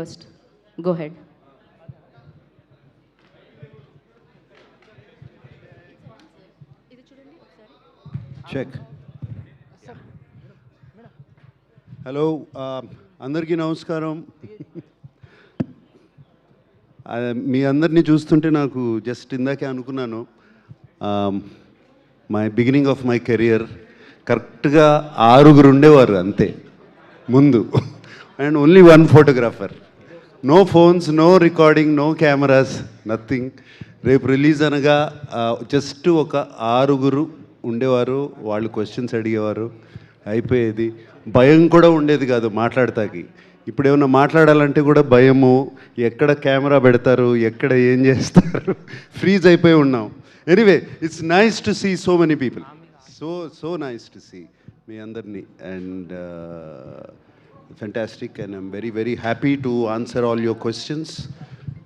first. Go ahead. Check. Hello, అందరికీ నమస్కారం. మీ అందరినీ చూస్తుంటే నాకు జస్ట్ ఇందాకే అనుకున్నాను, my beginning of my career కరెక్ట్గా 6 ఉండేవారు అంతే ముందు, and only 1 photographer. No phones, no recording, no cameras, nothing. రేపు రిలీజ్ అనగా జస్ట్ ఒక 6 ఉండేవారు. వాళ్ళు క్వశ్చన్స్ అడిగేవారు, అయిపోయేది. భయం కూడా ఉండేది కాదు మాట్లాడతాకి. ఇప్పుడు ఏమన్నా మాట్లాడాలంటే కూడా భయము, ఎక్కడ కెమెరా పెడతారు, ఎక్కడ ఏం చేస్తారు, ఫ్రీజ్ అయిపోయి ఉన్నాం. Anyway, it's nice to see so many people, so nice to see మీ అందరినీ, and fantastic. And I'm very very happy to answer all your questions.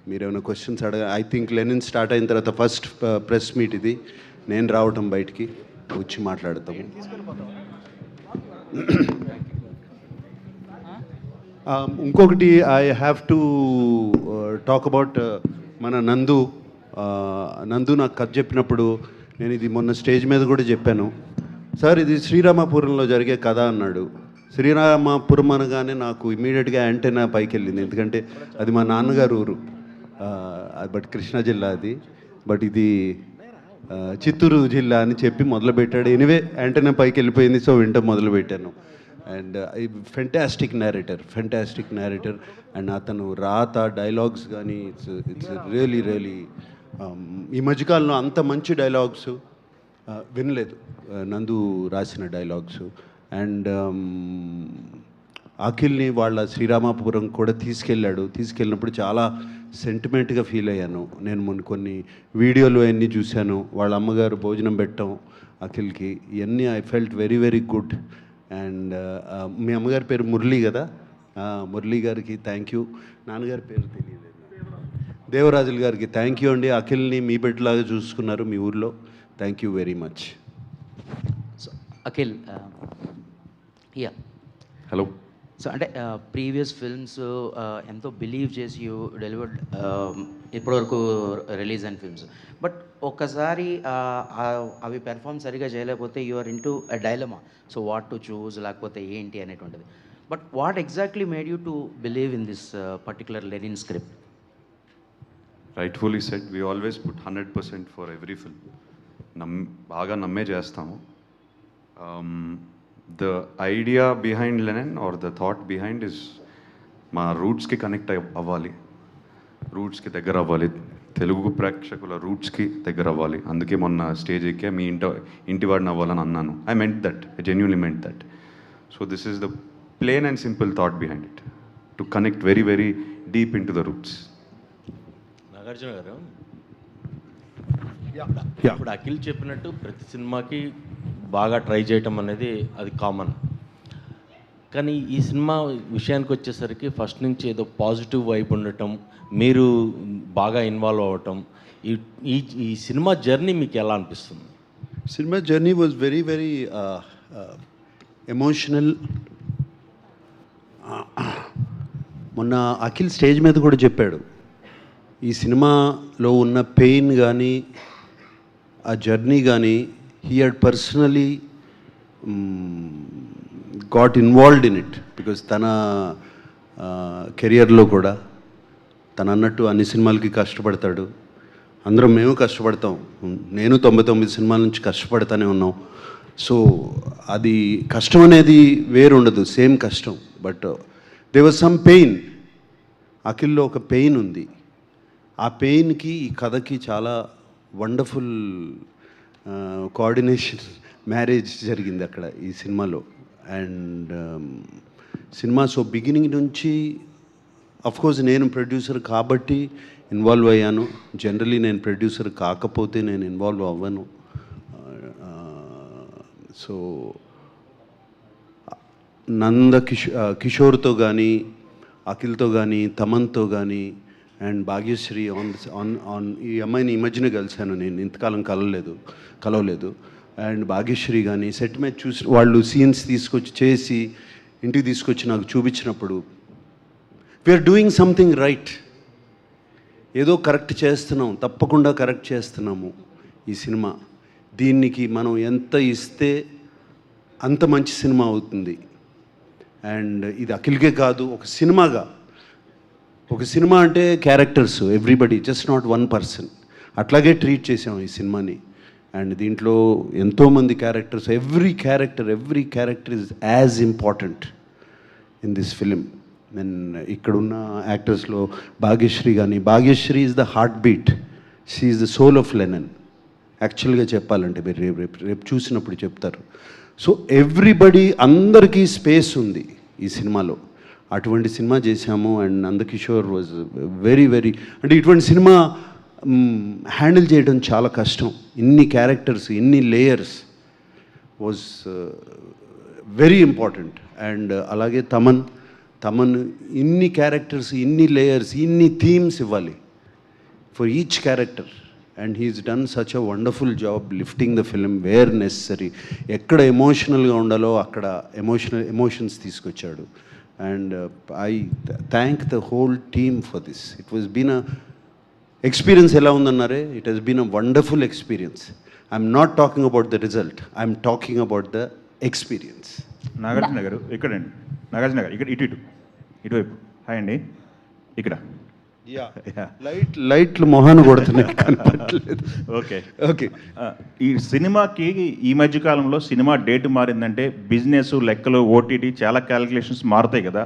మీరు ఏమైనా questions I think Lenin start అయిన తర్వాత ఫస్ట్ ప్రెస్ మీట్ ఇది, నేను రావటం బయటికి వచ్చి మాట్లాడతాము. ఇంకొకటి I have to talk about మన నందు. నాకు కథ చెప్పినప్పుడు నేను ఇది మొన్న స్టేజ్ మీద కూడా చెప్పాను. సార్, ఇది శ్రీరామపురంలో జరిగే కథ అన్నాడు. శ్రీరామపురం అనగానే నాకు ఇమీడియట్గా యాంటెనా పైకి వెళ్ళింది, ఎందుకంటే అది మా నాన్నగారు ఊరు. బట్ కృష్ణా జిల్లా అది, బట్ ఇది చిత్తూరు జిల్లా అని చెప్పి మొదలుపెట్టాడు. ఎనివే యాంటెనా పైకి వెళ్ళిపోయింది, సో వింటం మొదలుపెట్టాను. అండ్ ఫెంటాస్టిక్ నేరేటర్, అండ్ అతను రాత డైలాగ్స్ కానీ ఇట్స్ రియలీ ఈ మధ్యకాలంలో అంత మంచి డైలాగ్స్ వినలేదు, నందు రాసిన డైలాగ్స్. అండ్ అఖిల్ని వాళ్ళ శ్రీరామపురం కూడా తీసుకెళ్ళినప్పుడు చాలా సెంటిమెంట్గా ఫీల్ అయ్యాను. నేను మొన్న కొన్ని వీడియోలు అవన్నీ చూశాను, వాళ్ళ అమ్మగారు భోజనం పెట్టడం అఖిల్కి, ఇవన్నీ I felt very very good. And మీ అమ్మగారి పేరు మురళి కదా, మురళి గారికి థ్యాంక్ యూ. నాన్నగారి పేరు తెలియలేదు, దేవరాజులు గారికి థ్యాంక్ యూ అండి. అఖిల్ని మీ బిడ్డలాగా చూసుకున్నారు మీ ఊర్లో, thank you very much. So Akhil, ya hello. So అంటే ప్రీవియస్ ఫిల్మ్స్ ఎంతో బిలీవ్ చేసి యూ డెలివర్డ్ ఇప్పటివరకు రిలీజ్ అయిన ఫిల్మ్స్, బట్ ఒక్కసారి అవి పెర్ఫామ్ సరిగా చేయలేకపోతే you are into a dilemma. So what to choose, లేకపోతే ఏంటి అనేటువంటిది. But what exactly made you to believe in this particular Lenin script? Rightfully said, we always put 100% for every film. బాగా నమ్మే చేస్తాము. The idea behind Lenin or the thought behind is మా రూట్స్కి connect అవ్వాలి, రూట్స్కి దగ్గర అవ్వాలి, తెలుగు ప్రేక్షకుల రూట్స్కి దగ్గర అవ్వాలి. అందుకే మొన్న స్టేజ్ ఎక్కే మీ ఇంటివాడిని అవ్వాలని అన్నాను. I meant that, I genuinely meant that. So this is the plain and simple thought behind it, to connect very very deep into the roots. Nagarjuna garu, ఇప్పుడు అఖిల్ చెప్పినట్టు ప్రతి సినిమాకి బాగా ట్రై చేయటం అనేది అది కామన్. కానీ ఈ సినిమా విషయానికి వచ్చేసరికి ఫస్ట్ నుంచి ఏదో పాజిటివ్ వైబ్ ఉండటం, మీరు బాగా ఇన్వాల్వ్ అవ్వటం, ఈ సినిమా జర్నీ మీకు ఎలా అనిపిస్తుంది? Cinema journey was very very emotional. మొన్న అఖిల్ స్టేజ్ మీద కూడా చెప్పాడు, ఈ సినిమాలో ఉన్న పెయిన్ కానీ ఆ జర్నీ కానీ he had personally got involved in it, because తన కెరియర్లో కూడా తను అన్నట్టు అన్ని సినిమాలకి కష్టపడతాడు, అందరం మేము కష్టపడతాం, నేను 99 సినిమాల నుంచి కష్టపడతానే ఉన్నాం. సో అది కష్టం అనేది వేరు ఉండదు, సేమ్ కష్టం. But they was some pain, అఖిల్లో ఒక పెయిన్ ఉంది. ఆ పెయిన్కి ఈ కథకి చాలా వండర్ఫుల్ కోఆర్డినేషన్, మ్యారేజ్ జరిగింది అక్కడ ఈ సినిమాలో. అండ్ సినిమా సో బిగినింగ్ నుంచి, అఫ్కోర్స్ నేను ప్రొడ్యూసర్ కాబట్టి ఇన్వాల్వ్ అయ్యాను. జనరలీ నేను ప్రొడ్యూసర్ కాకపోతే నేను ఇన్వాల్వ్ అవ్వను. సో కిషోర్తో కానీ, అఖిల్తో కానీ, తమన్తో కానీ, అండ్ భాగ్యశ్రీ ఆన్ ఈ అమ్మాయిని ఈ మధ్యన కలిశాను నేను, ఇంతకాలం కలవలేదు. అండ్ భాగ్యశ్రీ కానీ సెట్ మీద చూసి వాళ్ళు సీన్స్ తీసుకొచ్చి చేసి ఇంటికి తీసుకొచ్చి నాకు చూపించినప్పుడు వీఆర్ డూయింగ్ సంథింగ్ రైట్. ఏదో కరెక్ట్ చేస్తున్నాం, తప్పకుండా కరెక్ట్ చేస్తున్నాము ఈ సినిమా. దీనికి మనం ఎంత ఇస్తే అంత మంచి సినిమా అవుతుంది. అండ్ ఇది అఖిల్కే కాదు, ఒక సినిమాగా, ఒక సినిమా అంటే characters, everybody, just not one person, అట్లాగే ట్రీట్ చేసాం ఈ సినిమాని. అండ్ దీంట్లో ఎంతోమంది characters, every character is as important in this film. Then ఇక్కడున్న యాక్టర్స్లో భాగ్యశ్రీ కానీ, Bhagyashri is the heartbeat, she is the soul of Lenin. యాక్చువల్గా చెప్పాలంటే మీరు రేపు చూసినప్పుడు చెప్తారు. సో ఎవ్రీబడి, అందరికీ స్పేస్ ఉంది ఈ సినిమాలో. అటువంటి సినిమా చేశాము. అండ్ నందకిషోర్ వాజ్ వెరీ అంటే ఇటువంటి సినిమా హ్యాండిల్ చేయడం చాలా కష్టం. ఇన్ని క్యారెక్టర్స్, ఇన్ని layers was very important. And అలాగే తమన్ ఇన్ని క్యారెక్టర్స్, ఇన్ని లేయర్స్, ఇన్ని థీమ్స్ ఇవ్వాలి for each character. And he's done such a wonderful job lifting the film where necessary. ఎక్కడ ఎమోషనల్గా ఉండాలో అక్కడ ఎమోషన్స్ తీసుకొచ్చాడు. And I thank the whole team for this. It was been a experience. ఎలా ఉందన్నారే, it has been a wonderful experience. I'm not talking about the result, I'm talking about the experience. Nagarjuna గారు ఇక్కడండి, నాగార్జున గారు ఇక్కడ ఇటువైపు. Hi అండి. ఇక్కడ లైట్లు మొహాన్ని కొడుతున్నాయి, కనపడట్లేదు. ఓకే. ఈ సినిమాకి ఈ మధ్య కాలంలో సినిమా డేట్ మారిందంటే బిజినెస్, లెక్కలు, ఓటీటీ చాలా క్యాలిక్యులేషన్స్ మారుతాయి కదా.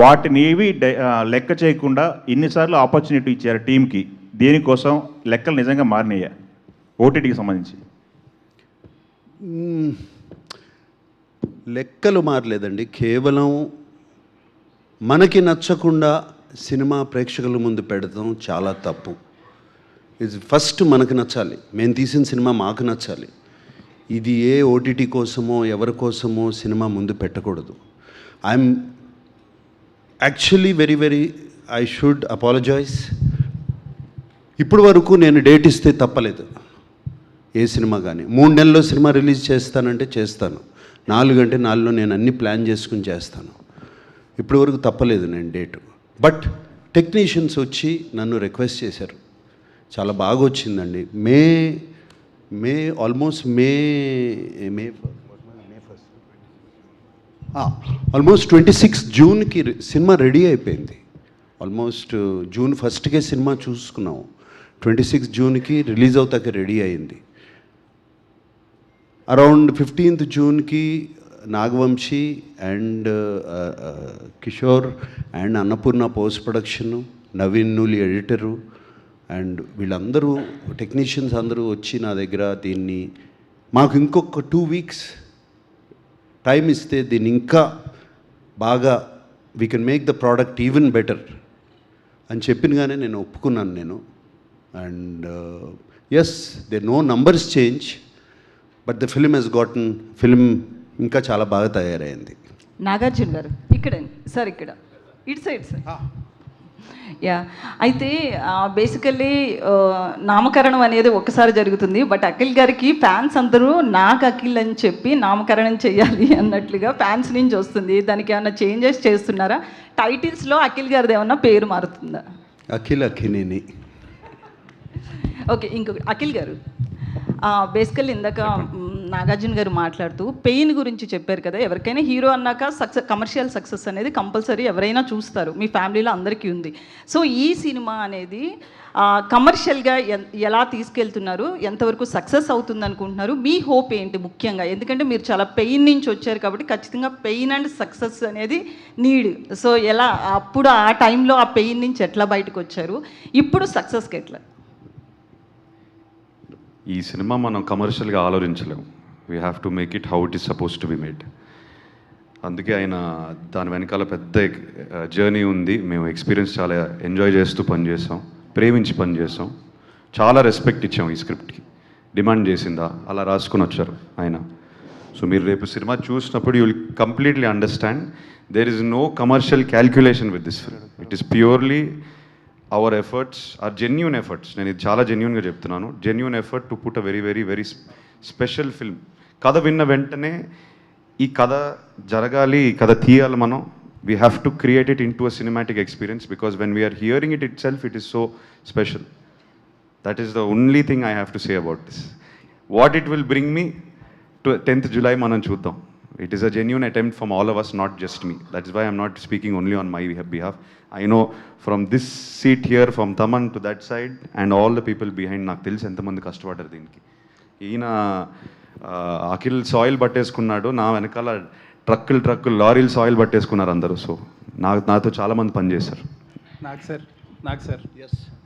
వాటిని ఏవి లెక్క చేయకుండా ఇన్నిసార్లు ఆపర్చునిటీ ఇచ్చారు టీంకి. దేనికోసం లెక్కలు నిజంగా మారినాయా ఓటీటీకి సంబంధించి? లెక్కలు మారలేదండి. కేవలం మనకి నచ్చకుండా సినిమా ప్రేక్షకుల ముందు పెడతాం చాలా తప్పు. ఇది ఫస్ట్ మనకు నచ్చాలి, మేము తీసిన సినిమా మాకు నచ్చాలి. ఇది ఏ ఓటీటీ కోసమో ఎవరి కోసమో సినిమా ముందు పెట్టకూడదు. I'm actually very I should apologise. ఇప్పుడు వరకు నేను డేట్ ఇస్తే తప్పలేదు ఏ సినిమా కానీ. 3 నెలల్లో సినిమా రిలీజ్ చేస్తానంటే చేస్తాను, 4 అంటే 4లో నేను అన్ని ప్లాన్ చేసుకుని చేస్తాను. ఇప్పటి వరకు తప్పలేదు నేను డేటు. బట్ టెక్నీషియన్స్ వచ్చి నన్ను రిక్వెస్ట్ చేశారు, చాలా బాగా వచ్చిందండి. ఆల్మోస్ట్ 26 జూన్కి సినిమా రెడీ అయిపోయింది. ఆల్మోస్ట్ జూన్ 1కే సినిమా చూసుకున్నాము. 26 జూన్కి రిలీజ్ అవుతాక రెడీ అయింది. అరౌండ్ 15th జూన్కి Nagavamsi and Kishore and Annapurna post production, Naveen Nooli editor and వీళ్ళందరూ టెక్నీషియన్స్ అందరూ వచ్చి నా దగ్గర దీన్ని మాకు ఇంకొక 2 వీక్స్ టైం ఇస్తే దీన్ని ఇంకా బాగా we can make the product even better అని చెప్పినగానే నేను ఒప్పుకున్నాను నేను. And yes, they know numbers change, but the film has gotten, film ఇంకా చాలా బాగా తయారైంది. నాగార్జున గారు ఇక్కడండి సార్, ఇక్కడ ఇటు సైడ్ సార్. యా, అయితే బేసికల్లీ నామకరణం అనేది ఒక్కసారి జరుగుతుంది. బట్ అఖిల్ గారికి ఫ్యాన్స్ అందరూ నాకు అఖిల్ అని చెప్పి నామకరణం చేయాలి అన్నట్లుగా ఫ్యాన్స్ నుంచి వస్తుంది. దానికి ఏమైనా చేంజెస్ చేస్తున్నారా? టైటిల్స్లో అఖిల్ గారిది ఏమన్నా పేరు మారుతుందా? అఖిలేని. ఓకే, ఇంకొక అఖిల్ గారు, బేసికల్లీ ఇందాక నాగార్జున గారు మాట్లాడుతూ పెయిన్ గురించి చెప్పారు కదా. ఎవరికైనా హీరో అన్నాక కమర్షియల్ సక్సెస్ అనేది కంపల్సరీ ఎవరైనా చూస్తారు, మీ ఫ్యామిలీలో అందరికీ ఉంది. సో ఈ సినిమా అనేది కమర్షియల్గా ఎలా తీసుకెళ్తున్నారు, ఎంతవరకు సక్సెస్ అవుతుంది అనుకుంటున్నారు, మీ హోప్ ఏంటి ముఖ్యంగా? ఎందుకంటే మీరు చాలా పెయిన్ నుంచి వచ్చారు కాబట్టి ఖచ్చితంగా పెయిన్ అండ్ సక్సెస్ అనేది నీడ్. సో ఎలా అప్పుడు ఆ టైంలో ఆ పెయిన్ నుంచి ఎట్లా బయటకు వచ్చారు, ఇప్పుడు సక్సెస్కి ఎట్లా? ఈ సినిమా మనం కమర్షియల్గా ఆలోచించలేము. We have to make it how it is supposed to be made. అందుకే ఆయన దాని వెనకాల పెద్ద జర్నీ ఉంది. మేము ఎక్స్పీరియన్స్ చాలా ఎంజాయ్ చేస్తూ పనిచేసాం, ప్రేమించి పనిచేసాం, చాలా రెస్పెక్ట్ ఇచ్చాం ఈ స్క్రిప్ట్కి. డిమాండ్ చేసిందా అలా రాసుకుని వచ్చారు ఆయన. సో మీరు రేపు సినిమా చూసినప్పుడు you will completely understand there is no commercial calculation with this film. It is purely our efforts or genuine efforts. నేను ఇది చాలా జెన్యూన్గా చెప్తున్నాను. Genuine effort to put a very special film. కథ విన్న వెంటనే ఈ కథ జరగాలి, ఈ కథ తీయాలి మనం we have to create it into a cinematic experience, because when we are hearing it itself, it is so special. That is the only thing I have to say about this. What it will bring me to 10th July, మనం చూద్దాం. It is a genuine attempt from all of us, not just me. That is why I'm not speaking only on my behalf. I know from this seat here, from Taman to that side, and all the people behind, నాకు తెలిసి ఎంతమంది కష్టపడ్డారు దీనికి. ఈయన Akhil soil పట్టేసుకున్నాడు, నా వెనకాల ట్రక్కులు లారీలు సాయిల్ పట్టేసుకున్నారు అందరూ. సో నాతో చాలామంది పనిచేశారు. నాకు సార్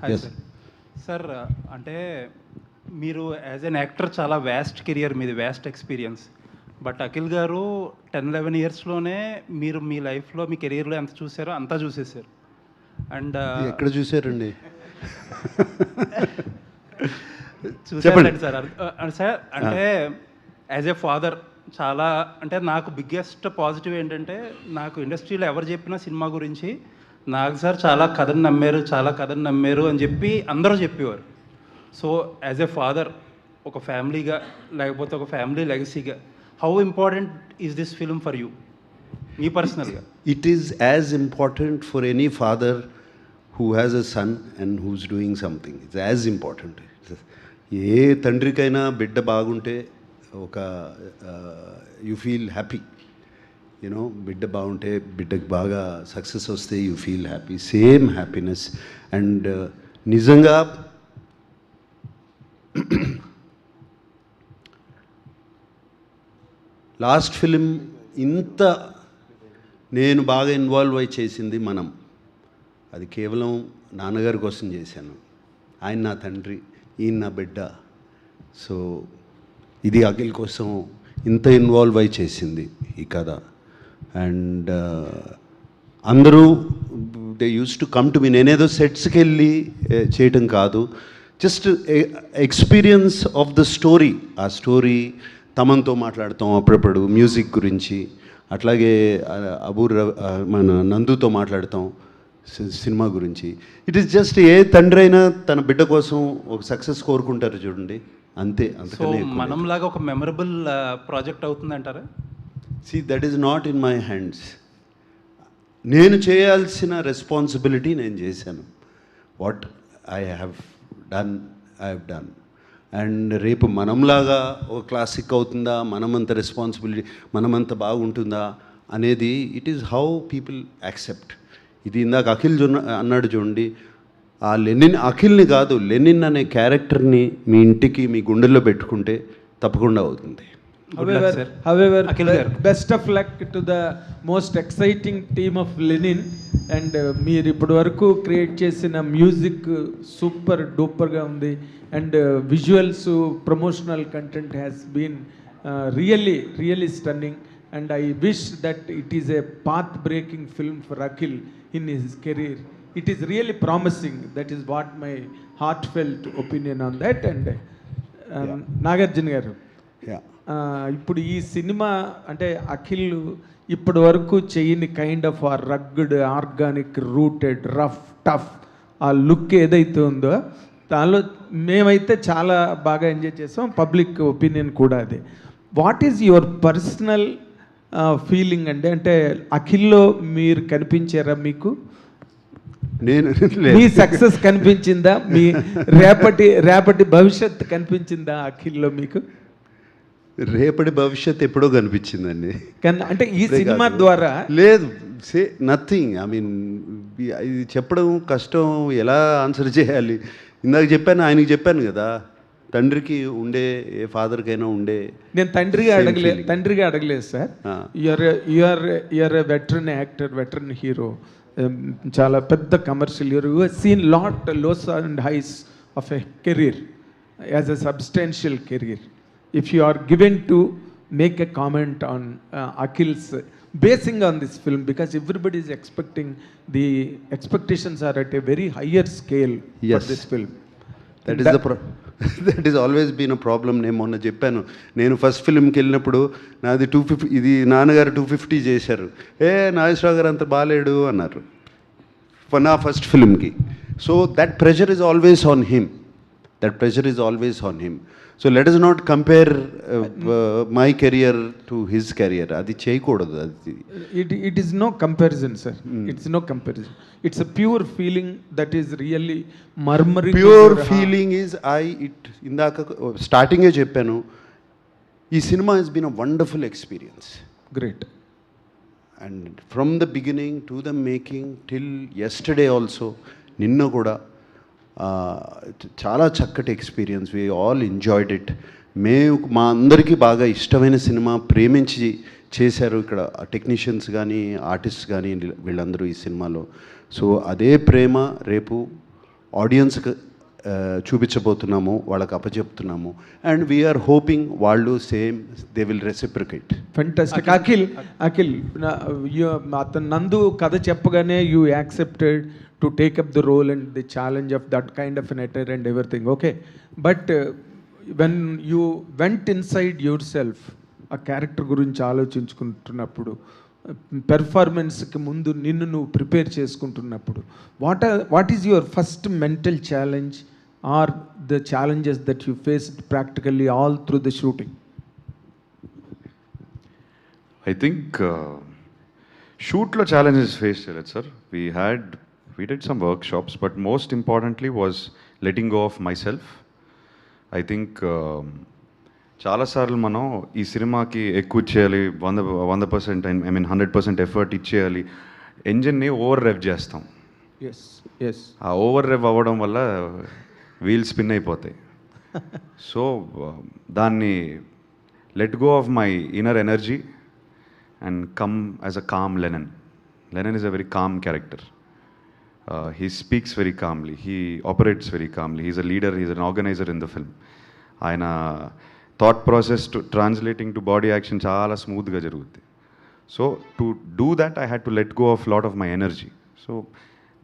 హాయ్ సార్. సార్ అంటే మీరు యాజ్ ఎన్ యాక్టర్ చాలా వ్యాస్ట్ కెరియర్ మీది, వ్యాస్ట్ ఎక్స్పీరియన్స్. బట్ అఖిల్ గారు 10-11 ఇయర్స్లోనే మీరు మీ లైఫ్లో మీ కెరీర్లో ఎంత చూసారో అంతా చూసేసారు. అండ్ ఎక్కడ చూసారండి? చూసారండి సార్. సార్ అంటే యాజ్ ఏ ఫాదర్ చాలా అంటే నాకు బిగ్గెస్ట్ పాజిటివ్ ఏంటంటే, నాకు ఇండస్ట్రీలో ఎవరు చెప్పినా సినిమా గురించి నాకు సార్ చాలా కథను నమ్మారు అని చెప్పి అందరూ చెప్పేవారు. సో యాజ్ ఏ ఫాదర్, ఒక ఫ్యామిలీగా, లేకపోతే ఒక ఫ్యామిలీ లెగసీగా, how important is this film for you, మీ పర్సనల్గా? It is as important for any father who has a son and who's doing something. It's as important. ఏ తండ్రికైనా బిడ్డ బాగుంటే ఒక యూ ఫీల్ హ్యాపీ. యూనో, బిడ్డ బాగుంటే, బిడ్డకి బాగా సక్సెస్ వస్తే you feel happy. Same happiness. And నిజంగా లాస్ట్ ఫిలిం ఇంత నేను బాగా ఇన్వాల్వ్ అయి చేసింది మనం, అది కేవలం నాన్నగారి కోసం చేశాను. ఆయన నా తండ్రి, ఈయన నా బిడ్డ. సో ఇది అఖిల్ కోసం ఇంత ఇన్వాల్వ్ అయి చేసింది ఈ కథ. అండ్ అందరూ they use to come to me. నేనేదో సెట్స్కి వెళ్ళి చేయటం కాదు, just experience of the story. ఆ స్టోరీ తమన్తో మాట్లాడతాం అప్పుడప్పుడు మ్యూజిక్ గురించి, అట్లాగే మన నందుతో మాట్లాడతాం సినిమా గురించి. ఇట్ ఈస్ జస్ట్ ఏ తండ్రి అయినా తన బిడ్డ కోసం ఒక సక్సెస్ కోరుకుంటారు చూడండి, అంతే. అంతకనే మనంలాగా ఒక మెమరబుల్ ప్రాజెక్ట్ అవుతుందంటారా? See, that is not in my hands. నేను చేయాల్సిన రెస్పాన్సిబిలిటీ నేను చేశాను. What I have done. And రేపు మనంలాగా ఒక క్లాసిక్ అవుతుందా, మనమంత రెస్పాన్సిబిలిటీ, మనమంత బాగుంటుందా అనేది it is how people accept. ఇది ఇందాక అఖిల్ అన్నాడు చూడండి, ఆ అఖిల్ని కాదు, లెనిన్ అనే క్యారెక్టర్ని మీ ఇంటికి, మీ గుండెల్లో పెట్టుకుంటే తప్పకుండా అవుతుంది. However, best of luck to the most exciting team of Lenin. And మీరు ఇప్పటి వరకు క్రియేట్ చేసిన మ్యూజిక్ సూపర్ డూపర్గా ఉంది. And visuals, promotional content has been really stunning. And I wish that it is a path breaking film for Akhil in his career. It is really promising. That is what my heartfelt opinion on that. And Nagarjuna garu, ఇప్పుడు ఈ సినిమా అంటే అఖిల్ ఇప్పటి వరకు చేయని kind of uh rugged, organic, rooted, rough, tough uh look ఏదైతే ఉందో దానిలో మేమైతే చాలా బాగా ఎంజాయ్ చేసాం. పబ్లిక్ ఒపీనియన్ కూడా అదే. What is your personal feeling అండి? అంటే అఖిల్లో మీరు కనిపించారా? మీకు మీ సక్సెస్ కనిపించిందా? మీ రేపటి భవిష్యత్ కనిపించిందా అఖిల్లో మీకు? రేపటి భవిష్యత్ ఎప్పుడో కనిపించిందండి. అంటే ఈ సినిమా ద్వారా లేదు, నథింగ్. ఐ మీన్ ఇది చెప్పడం కష్టం, ఎలా ఆన్సర్ చేయాలి. ఇందాక చెప్పాను, ఆయనకి చెప్పాను కదా, తండ్రికి ఉండే, ఏ ఫాదర్కైనా ఉండే. నేను తండ్రిగా అడగలేదు sir. You're a veteran actor, veteran hero, చాలా పెద్ద commercial hero. You have seen lot lows and highs of a career as a substantial career. If you are given to make a comment on Akhil's basing on this film, because everybody is expecting, the expectations are at a very higher scale for this film. That is that is always been a problem. నేను మొన్న చెప్పాను, నేను first ఫిల్మ్కి వెళ్ళినప్పుడు నాది 250, ఇది నాన్నగారు 250 చేశారు. నాగేశ్వరరావు గారు అంత బాగాలేడు అన్నారు నా ఫస్ట్ ఫిల్మ్కి. So that pressure is always on him. That pressure is always on him. So let us not compare my career to his career. అది చేయకూడదు. అది It is no comparison, sir. It's no comparison. It's a pure feeling that is really murmuring. Pure feeling is ఇందాక స్టార్టింగే చెప్పాను, ఈ సినిమా has been a wonderful experience. Great. And from the beginning to the making till yesterday also, నిన్న కూడా చాలా చక్కటి experience. We all enjoyed it. మా అందరికీ బాగా ఇష్టమైన సినిమా, ప్రేమించి చేశారు ఇక్కడ టెక్నీషియన్స్ కానీ ఆర్టిస్ట్ కానీ వీళ్ళందరూ ఈ సినిమాలో. సో అదే ప్రేమ రేపు ఆడియన్స్కి చూపించబోతున్నాము, వాళ్ళకి అప్పచెప్తున్నాము. అండ్ వీఆర్ హోపింగ్ వాళ్ళు same they will reciprocate. Fantastic. Akhil అతను నందు కథ చెప్పగానే you accepted to take up the role and the challenge of that kind of an eater and everything, okay. But when you went inside yourself, ఆ character గురించి ఆలోచించుకుంటున్నప్పుడు, పెర్ఫార్మెన్స్కి ముందు నిన్ను నువ్వు ప్రిపేర్ చేసుకుంటున్నప్పుడు, what is your first mental challenge or the challenges that you faced practically all through the shooting? I think షూట్లో challenges face చేయలేదు sir. we did some workshops, but most importantly was letting go of myself. I think చాలాసార్లు మనం ఈ సినిమాకి ఎక్కువ ఇచ్చేయాలి, 100% I mean 100% effort ఇచ్చేయాలి, ఎంజిన్ని over rev చేస్తాం. ఆ ఓవర్ రెవ్ అవ్వడం వల్ల వీల్ స్పిన్ అయిపోతాయి. సో దాన్ని let go of my inner energy and come as a calm Lenin. Lenin is a very calm character. He speaks very calmly, he operates very calmly, he's a leader, he's an organizer in the film. ఆయన thought process to translating to body action చాలా స్మూత్గా జరుగుద్ది. So to do that I had to let go of lot of my energy. So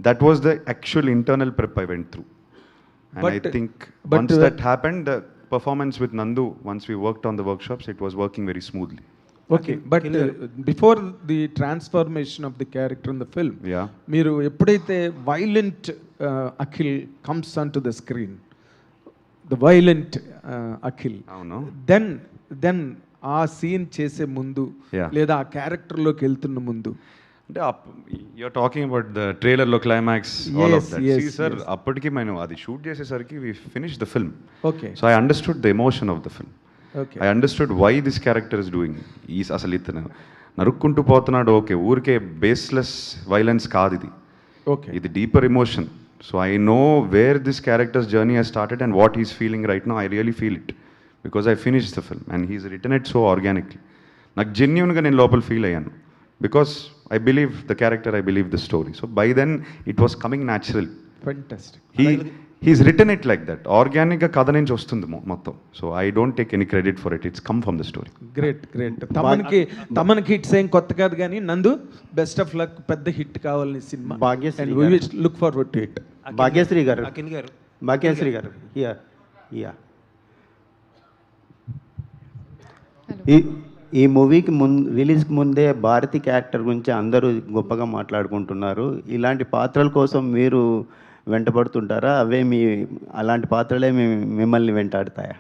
that was the actual internal prep I went through. And I think once that happened, the performance with Nandu, once we worked on the workshops, it was working very smoothly. Okay, but before the transformation of the character in the film, మీరు ఎప్పుడైతే violent Akhil comes on to the screen, the violent Akhil, then ఆ scene చేసే ముందు లేదా ఆ క్యారెక్టర్లోకి వెళ్తున్న ముందు, అంటే యూఆర్ టాకింగ్ అబౌట్ ద ట్రైలర్లో climax, all of that. See sir, అప్పటికి మేము అది షూట్ చేసేసరికి we finish the film. Okay, so I understood the emotion of the film. I understood why this character is doing. అసలు ఇతను నరుక్కుంటూ పోతున్నాడు, okay, ఊరికే బేస్లెస్ వైలెన్స్ కాదు ఇది. ఓకే, ఇది deeper emotion. So I know where this character's journey has started and what he's feeling right now. I really feel it because I finish the film and he's written it so organically. నాకు జెన్యూన్గా నేను లోపల feel అయ్యాను because I believe the character, I believe the story. So by then it was coming natural. Fantastic. He's written it like that. Organic కథ నుంచి వస్తుంది మొత్తం. So I don't take any credit for it. It's come from the story. Great. తమకి hits ఏం కొత్త కాదు, కానీ నందు బెస్ట్ ఆఫ్ లక్. పెద్ద హిట్ కావాలని సినిమా. Bhagyashri look forward to it. Bhagyashri garu, Bhagyashri గారు, ఈ మూవీకి రిలీజ్కి ముందే భారతి క్యారెక్టర్ గురించి అందరూ గొప్పగా మాట్లాడుకుంటున్నారు. ఇలాంటి పాత్రల కోసం మీరు వెంటబడుతుంటారా? అలాంటి పాత్రలే మిమ్మల్ని వెంటాడుతాయా?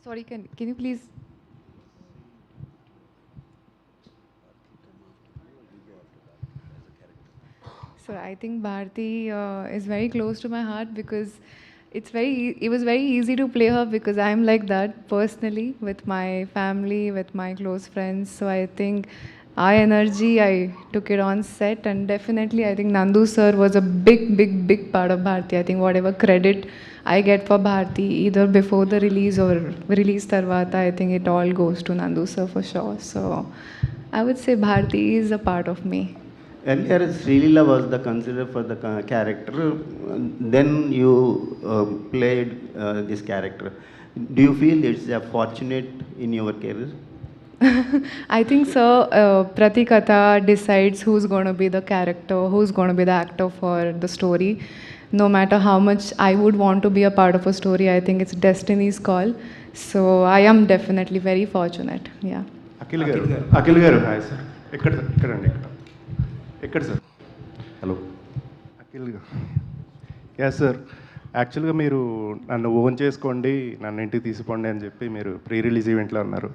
Sorry, can you please? So I think Bharti is very close to my heart because it was very easy to play her because I'm like that personally with my family, with my close friends. So I think our energy, I took it on set, and definitely I think Nandu sir was a big part of Bharti. I think whatever credit I get for Bharti, either before the release or release tarvata, I think it all goes to Nandu sir for sure. So I would say Bharti is a part of me. Earlier, Srilila was the considered for the character. Then you played this character. Do you feel it's fortunate in your career? I think, sir, Pratikatha decides who's going to be the character, who's going to be the actor for the story. No matter how much I would want to be a part of a story, I think it's destiny's call. So I am definitely very fortunate. Yeah. Akhil గారు hi sir. ఎక్కడ sir? Hello yes sir, యాక్చువల్గా మీరు నన్ను own చేసుకోండి, నన్ను ఇంటికి తీసుకోండి అని చెప్పి మీరు ప్రీ రిలీజ్ ఈవెంట్లో అన్నారు.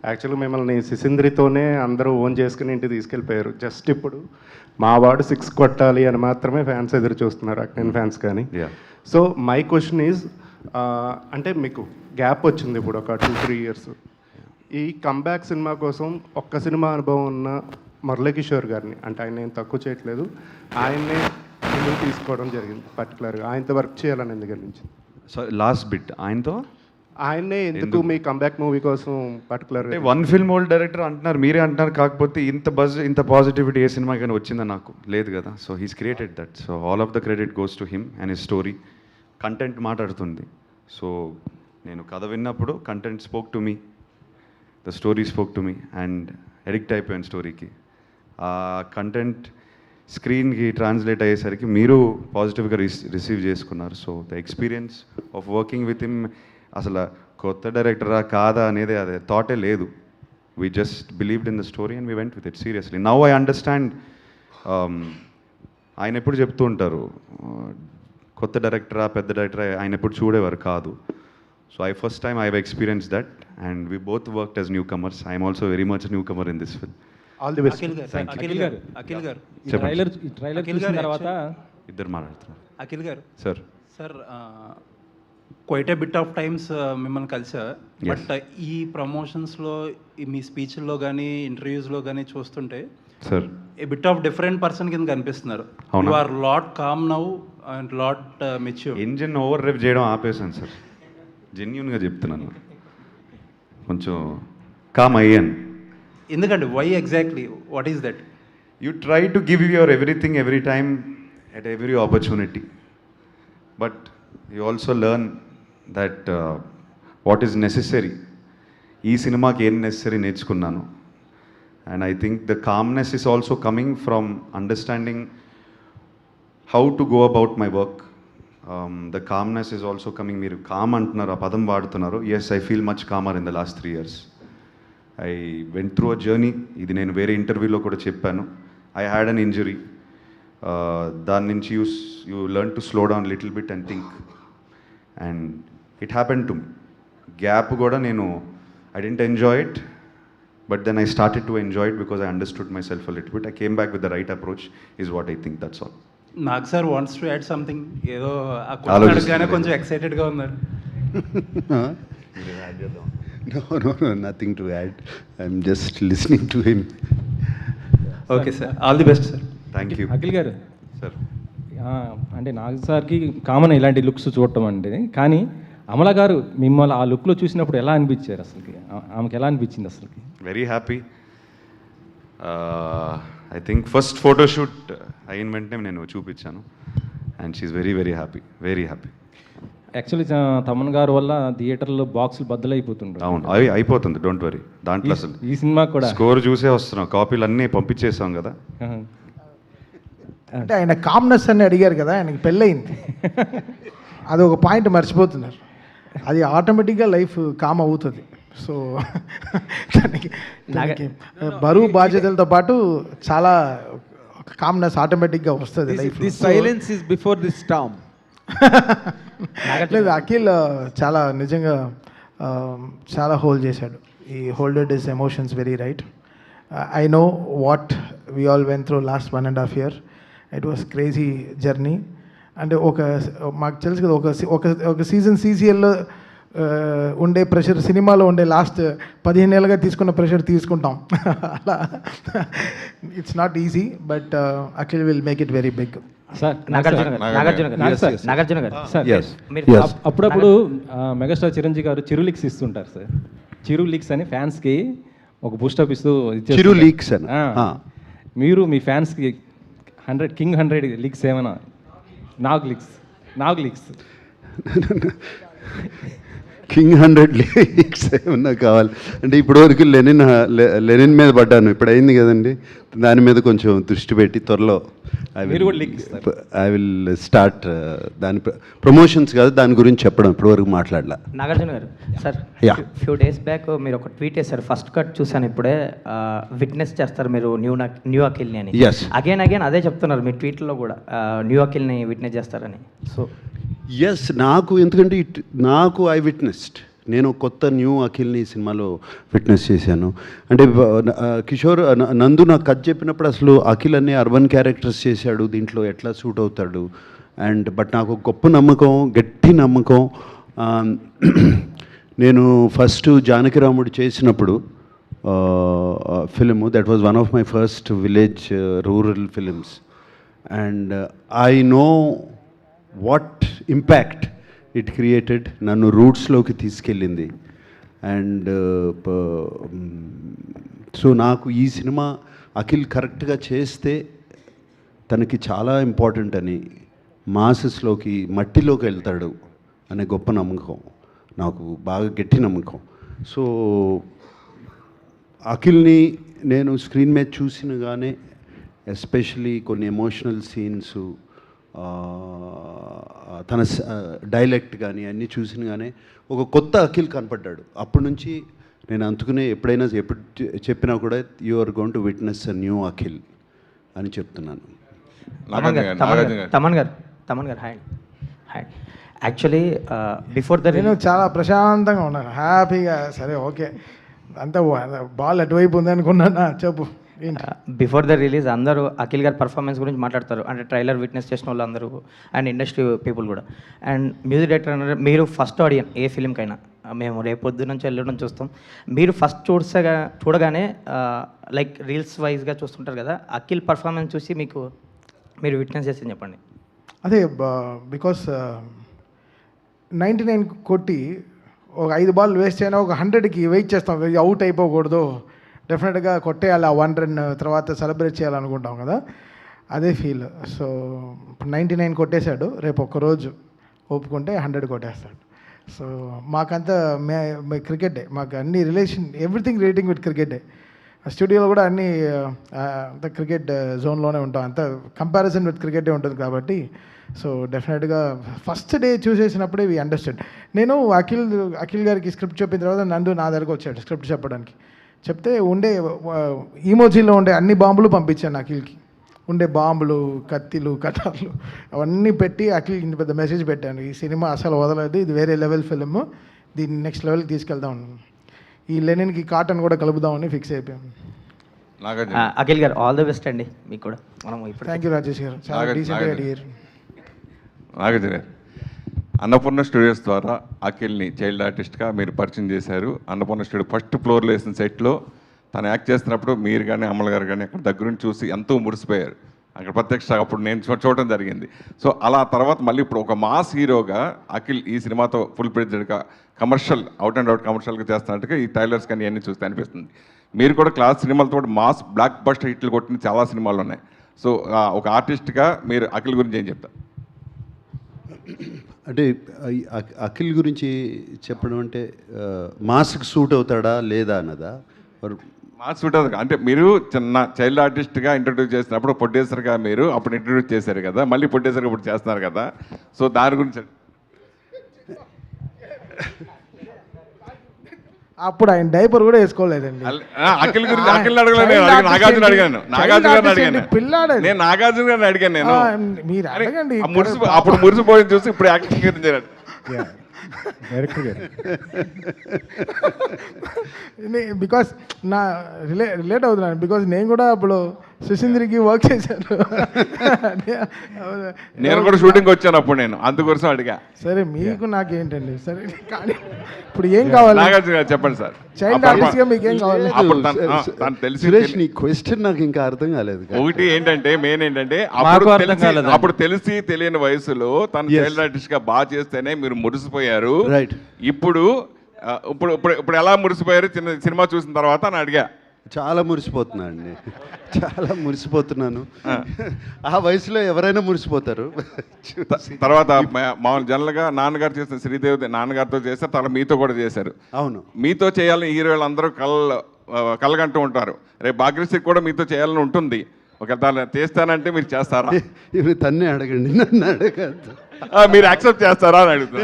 యాక్చువల్గా మిమ్మల్ని సిసింద్రితోనే అందరూ ఓన్ చేసుకుని ఇంటికి తీసుకెళ్ళిపోయారు. జస్ట్ ఇప్పుడు మా వాడు 6 కొట్టాలి అని మాత్రమే ఫ్యాన్స్ ఎదురు చూస్తున్నారు, అక్కినేని ఫ్యాన్స్ కానీ. సో మై క్వశ్చన్ ఈజ్, అంటే మీకు గ్యాప్ వచ్చింది ఇప్పుడు ఒక 2-3 ఇయర్స్. ఈ కంబ్యాక్ సినిమా కోసం ఒక్క సినిమా అనుభవం ఉన్న మురళీకిషోర్ గారిని, అంటే ఆయన నేను తక్కువ చేయట్లేదు, ఆయన్నే ఎందుకు తీసుకోవడం జరిగింది పర్టికులర్గా? ఆయనతో వర్క్ చేయాలని ఎందుకు అనిపించింది? సో లాస్ట్ బిట్ ఆయనతో ఆయన్నే ఎందుకు మీ కంబ్యాక్ మూవీ కోసం పర్టికులర్? అంటే 1 ఫిల్మ్ ఓల్డ్ డైరెక్టర్ అంటున్నారు, మీరే అంటున్నారు. కాకపోతే ఇంత బజ్, ఇంత పాజిటివిటీ ఏ సినిమా కానీ వచ్చిందా? నాకు లేదు కదా. So he's created that. So all of the credit goes to him and his story. Content మాట్లాడుతుంది. సో నేను కథ విన్నప్పుడు content spoke to me, the story spoke to me, and addict అయిపోయాను స్టోరీకి. ఆ కంటెంట్ స్క్రీన్కి ట్రాన్స్లేట్ అయ్యేసరికి మీరు పాజిటివ్గా రిసీవ్ చేసుకున్నారు. So the experience of working with him, అసలు కొత్త డైరెక్టరా కాదా అనేది అదే థాటే లేదు. We just believed in the story and we went with it seriously. Now I understand. ఆయన ఎప్పుడు చెప్తూ ఉంటారు, కొత్త డైరెక్టరా పెద్ద డైరెక్టరా ఆయన ఎప్పుడు చూడేవారు కాదు. So first time I have experience that and we both worked as newcomers. I'm also very much newcomer in this film. All the best. Akhil garu ఈ ట్రైలర్ చూసిన తర్వాత ఇద్దరు మాట్లాడుతున్నారు. Akhil garu sir quite a bit of times మిమ్మల్ని కలిసా. But ఈ ప్రమోషన్స్లో మీ స్పీచ్ల్లో కానీ ఇంటర్వ్యూస్లో కానీ చూస్తుంటే sir a bit of different person కింద కనిపిస్తున్నారు. You are lot calm now and lot mature. Engine over drive చేయడం ఆపేసాను సార్, జెన్యున్గా చెప్తున్నాను. కొంచెం కామ్ అయ్యాను. ఎందుకంటే why exactly, what is that? You try to give your everything every time at every opportunity, but you also learn that what is necessary. Ee cinema ki em necessary నేర్చుకున్నాను. And I think the calmness is also coming from understanding how to go about my work. The calmness is also coming. మీరు calm అంటున్నారు, ఆ పదం వాడుతున్నారు. Yes, I feel much calmer in the last 3 years. I went through a journey. ఇది నేను వేరే ఇంటర్వ్యూలో కూడా చెప్పాను. I had an injury. దాని నుంచి you learn to slow down a little bit and think. And it happened to me. Gap కూడా నేను I didn't enjoy it, but then I started to enjoy it because I understood myself a little bit. I came back with the right approach is what I think. That's all. Nag sir wants to add something. ఏదో ఆ question అడగగానే కొంచెం ఎక్సైటెడ్గా ఉన్నారు. No, nothing to add. I'm just listening to him. Okay sir, all the best sir. Thank you. Akhil garu sir అంటే నాగ్ సార్కి common ఇలాంటి looks చూడటం అంటే, కానీ అమల గారు మిమ్మల్ని ఆ లుక్లో చూసినప్పుడు ఎలా అనిపించారు? అసలుకి ఆమెకి ఎలా అనిపించింది అసలుకి? Very happy. I think first photoshoot అయిన వెంటనే నేను చూపించాను and she very very happy, very happy. Actually Thaman garu వల్ల థియేటర్లో బాక్సులు బద్దలైపోతుంటారు. అవును, అవి అయిపోతుంది, డోంట్ వరీ. దాంట్లో అసలు ఈ సినిమా కూడా స్కోర్ చూసే వస్తున్నాం, కాపీలు అన్నీ పంపించేసాం కదా. అంటే ఆయన కామ్నెస్ అని అడిగారు కదా, ఆయనకి పెళ్ళయింది. అది ఒక పాయింట్ మర్చిపోతున్నారు. అది ఆటోమేటిక్గా లైఫ్ కామ్ అవుతుంది. సో దానికి బరువు బాధ్యతలతో పాటు చాలా కామ్నెస్ ఆటోమేటిక్గా వస్తుంది life. This silence is before this Storm. లేదు, అఖిల్ చాలా నిజంగా చాలా హోల్డ్ చేశాడు. ఈ హోల్డెడ్ his emotions very right. I know what we all went through last 1.5 year. It was crazy journey. అంటే మాకు తెలుసు కదా, ఒక సీజన్ సీసీఎల్లో ఉండే ప్రెషర్ సినిమాలో ఉండే లాస్ట్ 15 ఏళ్ళుగా తీసుకున్న ప్రెషర్ తీసుకుంటాం. అలా it's not easy, but Akhil will make it very big. Sir Nagarjuna garu అప్పుడప్పుడు మెగాస్టార్ చిరంజీవి గారు చిరు లీక్స్ ఇస్తుంటారు సార్. చిరు లీక్స్ అని ఫ్యాన్స్కి ఒక బూస్టప్ ఇస్తూ చిరు లీక్స్ అని మీరు మీ ఫ్యాన్స్కి 100 లీక్స్ ఏమైనా? నాగ్ లీక్స్ కింగ్ 100 లీక్స్ ఏమన్నా కావాలి అంటే ఇప్పటివరకు లెనిన్ మీద పడ్డాను, ఇప్పుడు అయింది కదండి, దాని మీద కొంచెం దృష్టి పెట్టి త్వరలో ఐ విల్ స్టార్ట్ దాని ప్రమోషన్స్ కాదు, దాని గురించి చెప్పడం ఇప్పటివరకు మాట్లాడలా. నాగార్జున గారు సార్, ఫ్యూ డేస్ బ్యాక్ మీరు ఒక ట్వీట్ చేశారు, ఫస్ట్ కట్ చూసాను ఇప్పుడే, విట్నెస్ చేస్తారు మీరు న్యూ అఖిల్ని అని. అగైన్ అదే చెప్తున్నారు మీ ట్వీట్లో కూడా, న్యూ అఖిల్ని విట్నెస్ చేస్తారని. సో ఎస్, నాకు ఎందుకంటే నాకు ఐ విట్నెస్డ్, నేను కొత్త న్యూ అఖిల్ని ఈ సినిమాలో విట్నెస్ చేశాను. అంటే కిషోర్ నందు నాకు కథ చెప్పినప్పుడు అసలు అఖిల్ అన్ని అర్బన్ క్యారెక్టర్స్ చేశాడు, దీంట్లో ఎట్లా సూట్ అవుతాడు అండ్ బట్ నాకు గొప్ప నమ్మకం, గట్టి నమ్మకం. నేను ఫస్ట్ జానకిరాముడు చేసినప్పుడు film, that was one of my first village rural films and I know what impact it created, నన్ను రూట్స్లోకి తీసుకెళ్ళింది. అండ్ సో నాకు ఈ సినిమా అఖిల్ కరెక్ట్గా చేస్తే తనకి చాలా ఇంపార్టెంట్ అని, మాసెస్లోకి మట్టిలోకి వెళ్తాడు అనే గొప్ప నమ్మకం, నాకు బాగా గట్టి నమ్మకం. సో అఖిల్ని నేను స్క్రీన్ మీద చూసినగానే, ఎస్పెషలీ కొన్ని ఎమోషనల్ సీన్స్, తన డైలెక్ట్ కానీ అన్నీ చూసినగానే ఒక కొత్త అఖిల్ కనపడ్డాడు. అప్పటి నుంచి నేను అందుకునే ఎప్పుడైనా చెప్పినా కూడా you are going to witness a new Akhil అని చెప్తున్నాను. తమన్ గారు హాయ్. యాక్చువల్లీ బిఫోర్ ద నేను చాలా ప్రశాంతంగా ఉన్నాను, హ్యాపీగా. సరే ఓకే, అంతా బాల్ అటువైపు ఉంది అనుకున్నాను. చెప్పు. బిఫోర్ ద రిలీజ్ అందరూ అఖిల్ గారి పర్ఫార్మెన్స్ గురించి మాట్లాడతారు, అంటే ట్రైలర్ విట్నెస్ చేసిన వాళ్ళు అందరూ అండ్ ఇండస్ట్రీ పీపుల్ కూడా. అండ్ మ్యూజిక్ డైరెక్టర్ అన్నారు, మీరు ఫస్ట్ ఆడియన్ ఏ ఫిలింకైనా, మేము రేపొద్దు నుంచి వెళ్ళడం చూస్తాం, మీరు ఫస్ట్ చూడగానే లైక్ రీల్స్ వైజ్గా చూస్తుంటారు కదా, అఖిల్ పర్ఫార్మెన్స్ చూసి మీరు విట్నెస్ చేసి చెప్పండి. అదే బికాస్ 99 కొట్టి ఒక 5 బాల్ వేస్ట్ అయినా ఒక 100కి వెయిట్ చేస్తాం, అవుట్ అయిపోకూడదు, డెఫినెట్గా కొట్టేయాలి, ఆ 1 రన్ తర్వాత సెలబ్రేట్ చేయాలనుకుంటాం కదా, అదే ఫీల్. సో ఇప్పుడు 99 కొట్టేశాడు, రేపు ఒక్కరోజు ఒప్పుకుంటే 100 కొట్టేస్తాడు. సో మాకంతా క్రికెటే, మాకు అన్ని రిలేషన్, ఎవ్రీథింగ్ రిలేటింగ్ విత్ క్రికెటే. స్టూడియోలో కూడా అన్నీ అంత క్రికెట్ జోన్లోనే ఉంటాం, అంత కంపారిజన్ విత్ క్రికెటే ఉంటుంది కాబట్టి. సో డెఫినెట్గా ఫస్ట్ డే చూసేసినప్పుడే వి అండర్స్టాండ్. నేను అఖిల్ గారికి స్క్రిప్ట్ చెప్పిన తర్వాత నందు నా దగ్గరకు వచ్చాడు స్క్రిప్ట్ చెప్పడానికి. చెప్తే ఉండే ఈమోజీలో ఉండే అన్ని బాంబులు పంపించాను అఖిల్కి, ఉండే బాంబులు, కత్తిలు, కటార్లు అవన్నీ పెట్టి అఖిల్ ఇంత పెద్ద మెసేజ్ పెట్టాను, ఈ సినిమా అసలు వదలదు, ఇది వేరే లెవెల్ ఫిల్మ్, దీన్ని నెక్స్ట్ లెవెల్కి తీసుకెళ్దాం, ఈ లెనిన్కి కాటన్ కూడా కలుపుదామని ఫిక్స్ అయిపోయాం. అఖిల్ గారు ఆల్ ది బెస్ట్ అండి మీకు కూడా. మనం ఇప్పుడు థ్యాంక్ యూ రాజేష్ గారు, చాలా డీసెంట్గా అడిగారు. నాగార్జున గారు, అన్నపూర్ణ స్టూడియోస్ ద్వారా అఖిల్ని చైల్డ్ ఆర్టిస్ట్గా మీరు పరిచయం చేశారు. అన్నపూర్ణ స్టూడియో ఫస్ట్ ఫ్లోర్లో వేసిన సెట్లో తను యాక్ట్ చేస్తున్నప్పుడు మీరు కానీ అమల్ గారు కానీ అక్కడ దగ్గర నుంచి చూసి ఎంతో మురిసిపోయారు. అక్కడ ప్రత్యక్ష అప్పుడు నేను చూడటం జరిగింది. సో అలా తర్వాత మళ్ళీ ఇప్పుడు ఒక మాస్ హీరోగా అఖిల్ ఈ సినిమాతో ఫుల్ ప్రెజెడ్గా కమర్షియల్ అవుట్ అండ్ అవుట్ కమర్షియల్గా చేస్తున్నట్టుగా ఈ ట్రైలర్స్ కానీ అన్నీ చూస్తే అనిపిస్తుంది. మీరు కూడా క్లాస్ సినిమాలతో మాస్ బ్లాక్ బస్టర్ హిట్లు కొట్టిన చాలా సినిమాలు ఉన్నాయి. సో ఒక ఆర్టిస్ట్గా మీరు అఖిల్ గురించి ఏం చెప్తారు? అంటే అఖిల్ గురించి చెప్పడం అంటే మాస్కి సూట్ అవుతాడా లేదా అన్నదా? మాస్ సూట్ అవుతుంది అంటే మీరు చిన్న చైల్డ్ ఆర్టిస్ట్గా ఇంట్రడ్యూస్ చేసినప్పుడు ప్రొడ్యూసర్గా మీరు అప్పుడు ఇంట్రడ్యూస్ చేశారు కదా, మళ్ళీ ప్రొడ్యూసర్గా ఇప్పుడు చేస్తున్నారు కదా, సో దాని గురించి అప్పుడు ఆయన డైపర్ కూడా వేసుకోలేదండి. అఖిల్ గురించి అఖిల్ అడగలేదు, నాగార్జున అడిగాను, నాగార్జున గారిని అడిగాను, నేను నాగార్జున గారిని అడిగాను. నేను మీరు అడగండి, అప్పుడు మురిసిపోయింది చూసి ఇప్పుడు యాక్టింగ్ గురించి డైరెక్టర్ గారు. బికాస్ నా రిలేట్ అవుతున్నాను, బికాస్ నేను కూడా అప్పుడు సుశీంద్రికి వర్క్ చేశాను. నేను కూడా షూటింగ్ వచ్చాను అప్పుడు, నేను అందుకోసం అడిగా. సరే మీకు నాకేంటండి, సరే కానీ ఇప్పుడు ఏం కావాలి? నాగార్జున గారు చెప్పండి సార్, చైల్డ్ ఆర్టిస్ట్గా మీకు ఏం కావాలి? సురేష్ నీ క్వశ్చన్ నాకు ఇంకా అర్థం కాలేదు. ఒకటి ఏంటంటే మెయిన్ ఏంటంటే అప్పుడు తెలిసి తెలియని వయసులో తను చైల్డ్ ఆర్టిస్ట్ గా బాగా చేస్తేనే మీరు మురిసిపోయారు. రైట్. ఇప్పుడు ఇప్పుడు ఇప్పుడు ఇప్పుడు ఎలా మురిసిపోయారు చిన్న సినిమా చూసిన తర్వాత అని అడిగా. చాలా మురిసిపోతున్నాను, చాలా మురిసిపోతున్నాను. ఆ వయసులో ఎవరైనా మురిసిపోతారు. తర్వాత మామూలు జనరల్గా నాన్నగారు చేసిన శ్రీదేవి నాన్నగారితో చేశారు, తర్వాత మీతో కూడా చేశారు. అవును, మీతో చేయాలని హీరోలు అందరూ కలగంటూ ఉంటారు. రేపు భాగ్యశ్రీ కూడా మీతో చేయాలని ఉంటుంది. ఒకవేళ చేస్తానంటే మీరు చేస్తారా? ఇవి తన్నే అడగండి, నన్ను అడగద్దు. మీరు యాక్సెప్ట్ చేస్తారా అని అడుగుతా.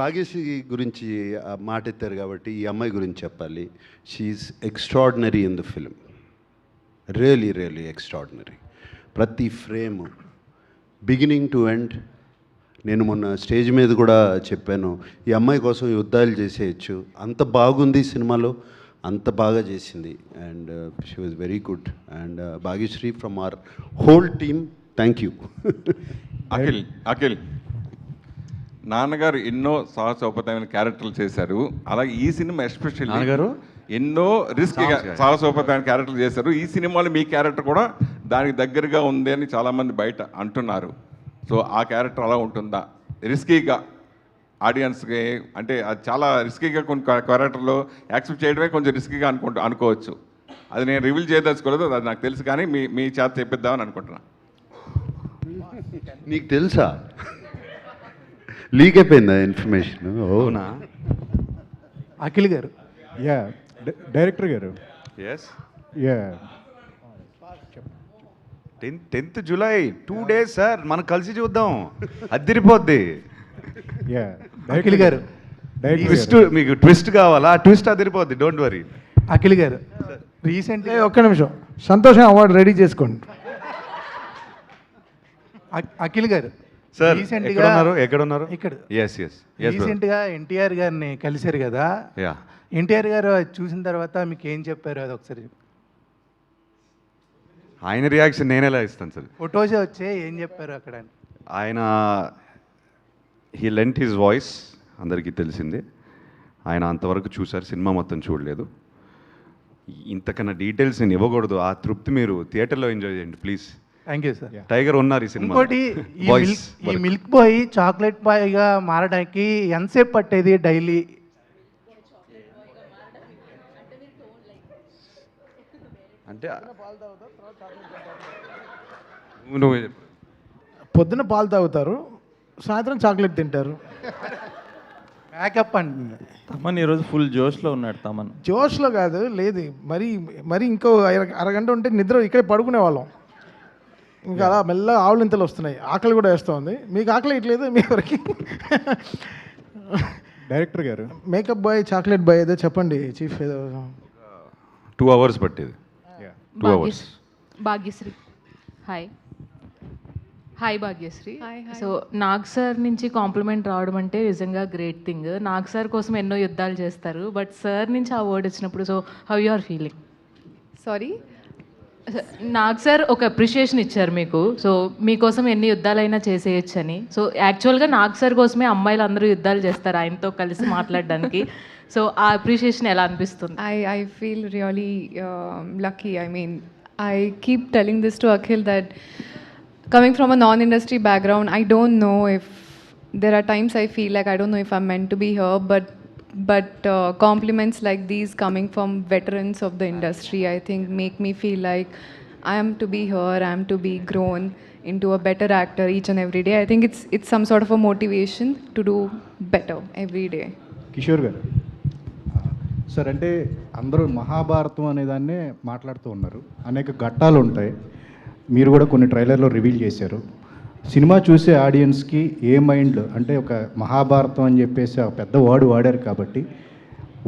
భాగ్యశ్రీ గురించి మాట ఎత్తారు కాబట్టి ఈ అమ్మాయి గురించి చెప్పాలి. She's extraordinary in the film, really really extraordinary. ప్రతి ఫ్రేమ్ బిగినింగ్ టు ఎండ్. నేను మొన్న స్టేజ్ మీద కూడా చెప్పాను, ఈ అమ్మాయి కోసం యుద్ధాలు చేసేయచ్చు, అంత బాగుంది సినిమాలో, అంత బాగా చేసింది. And she was very good. And Bhagyashri from our whole team, thank you. Akhil నాన్నగారు ఎన్నో సాహసోపేతమైన క్యారెక్టర్లు చేశారు. అలాగే ఈ సినిమా ఎస్పెషల్లీ నాన్నగారు ఎన్నో రిస్క్ సాహసోపేతమైన క్యారెక్టర్లు చేశారు. ఈ సినిమాలో మీ క్యారెక్టర్ కూడా దానికి దగ్గరగా ఉంది అని చాలామంది బయట అంటున్నారు. సో ఆ క్యారెక్టర్ అలా ఉంటుందా? రిస్కీగా ఆడియన్స్కి, అంటే అది చాలా రిస్కీగా కొన్ని క్యారెక్టర్లో యాక్సెప్ట్ చేయడమే కొంచెం రిస్కీగా అనుకోవచ్చు. అది నేను రివీల్ చేయదలుచుకోలేదు, అది నాకు తెలుసు, కానీ మీ చేత చెప్పిద్దామని అనుకుంటున్నా. నీకు తెలుసా? లీక్ అయిపోయిందా ఇన్ఫర్మేషన్? అవునా? Akhil garu, yeah director garu, yes, yeah 10th July 2 days sir, మనం కలిసి చూద్దాం, అదిరిపోద్ది. యా అఖిల్ గారు, ట్విస్ట్, మీకు ట్విస్ట్ కావాలా? ఆ ట్విస్ట్ అదిరిపోద్ది, డోంట్ వరీ. అఖిల్ గారు రీసెంట్గా ఒక్క నిమిషం, సంతోషం అవార్డు రెడీ చేసుకోండి. అఖిల్ గారు సార్ ఎక్కడ ఉన్నారు? ఇక్కడ. ఎస్ రీసెంట్గా ఎన్టీఆర్ గారిని కలిశారు కదా, యా. ఎన్టీఆర్ గారు అది చూసిన తర్వాత మీకు ఏం చెప్పారు అది ఒకసారి? ఆయన రియాక్షన్ నేను ఎలా ఇస్తాను సార్? ఫొటోస్ వచ్చే ఏం చెప్పారు అక్కడ? ఆయన హీ లెంట్ హిజ్ వాయిస్, అందరికీ తెలిసిందే. ఆయన అంతవరకు చూశారు, సినిమా మొత్తం చూడలేదు. ఇంతకన్నా డీటెయిల్స్ నేను ఇవ్వకూడదు. ఆ తృప్తి మీరు థియేటర్లో ఎంజాయ్ చేయండి please. Thank you sir. Tiger ఉన్నారు ఈ సినిమా. ఇంకోటి, ఈ మిల్క్ బాయ్ చాక్లెట్ బాయ్గా మారడానికి ఎంతసేపు పట్టేది డైలీ? అంటే పొద్దున పాలు తాగుతారు, సాయంత్రం చాక్లెట్ తింటారు. మేకప్ అండి. తమన్ ఈరోజు ఫుల్ జోష్లో ఉన్నాడు. తమన్ జోష్లో కాదు, లేదు మరి ఇంకో అరగంట ఉంటే నిద్ర ఇక్కడే పడుకునే వాళ్ళం. ఇంకా అలా మెల్లగా ఆవులింతలు వస్తున్నాయి, ఆకలి కూడా వేస్తుంది. మీకు ఆకలి ఇట్లేదు మీ వరకు? డైరెక్టర్ గారు, మేకప్ బాయ్ చాక్లెట్ బాయ్ ఏదో చెప్పండి చీఫ్. ఏదో 2 hours పట్టేది. 2 hours. Bhagyashri, hi Bhagyashri. So Nag sir నుంచి కాంప్లిమెంట్ రావడం అంటే నిజంగా గ్రేట్ థింగ్. నాగ్ సార్ కోసం ఎన్నో యుద్ధాలు చేస్తారు, బట్ సార్ నుంచి ఆ వర్డ్ వచ్చినప్పుడు so how you are feeling? Sorry, Nag sir ఒక అప్రిషియేషన్ ఇచ్చారు మీకు, సో మీకోసం ఎన్ని యుద్ధాలైనా చేసేయచ్చు అని. సో యాక్చువల్గా నాగ్ సార్ కోసమే అమ్మాయిలు అందరూ యుద్ధాలు చేస్తారు ఆయనతో కలిసి మాట్లాడడానికి. సో ఆ అప్రిషియేషన్ ఎలా అనిపిస్తుంది? I feel really lucky. I mean, I keep telling this to Akhil that coming from a non-industry background, I don't know if there are times I feel like I don't know if I'm meant to be here, but compliments like these coming from veterans of the industry, I think make me feel like I am to be here, I am to be grown into a better actor each and every day. I think it's some sort of a motivation to do better every day. Kishore గారు, sir అంటే అందరూ మహాభారతం అనేదాన్నే మాట్లాడుతూ ఉన్నారు, అనేక ఘట్టాలు ఉంటాయి. మీరు కూడా కొన్ని ట్రైలర్లో రివీల్ చేశారు. సినిమా చూసే ఆడియన్స్కి ఏ మైండ్, అంటే ఒక మహాభారతం అని చెప్పేసి ఒక పెద్ద వర్డ్ వాడారు కాబట్టి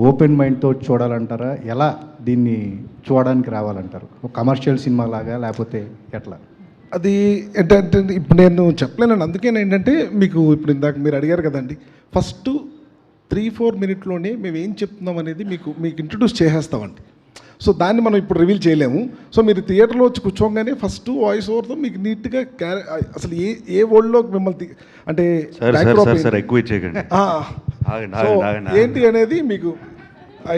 ఓపెన్ మైండ్తో చూడాలంటారా? ఎలా దీన్ని చూడడానికి రావాలంటారు? ఒక కమర్షియల్ సినిమా లాగా లేకపోతే ఎట్లా? అది ఏంటంటే ఇప్పుడు నేను చెప్పలేను. అందుకే ఏంటంటే మీకు ఇప్పుడు ఇందాక మీరు అడిగారు కదండి, ఫస్ట్ 3-4 minutesలోనే మేము ఏం చెప్తున్నాం అనేది మీకు ఇంట్రడ్యూస్ చేసేస్తామండి. సో దాన్ని మనం ఇప్పుడు రివీల్ చేయలేము. సో మీరు థియేటర్లో వచ్చి కూర్చోగానే ఫస్ట్ వాయిస్ ఓవర్తో మీకు నీట్గా అసలు ఏ వరల్డ్లో మిమ్మల్ని అంటే ఎక్కువ చేయకండి, ఏంటి అనేది మీకు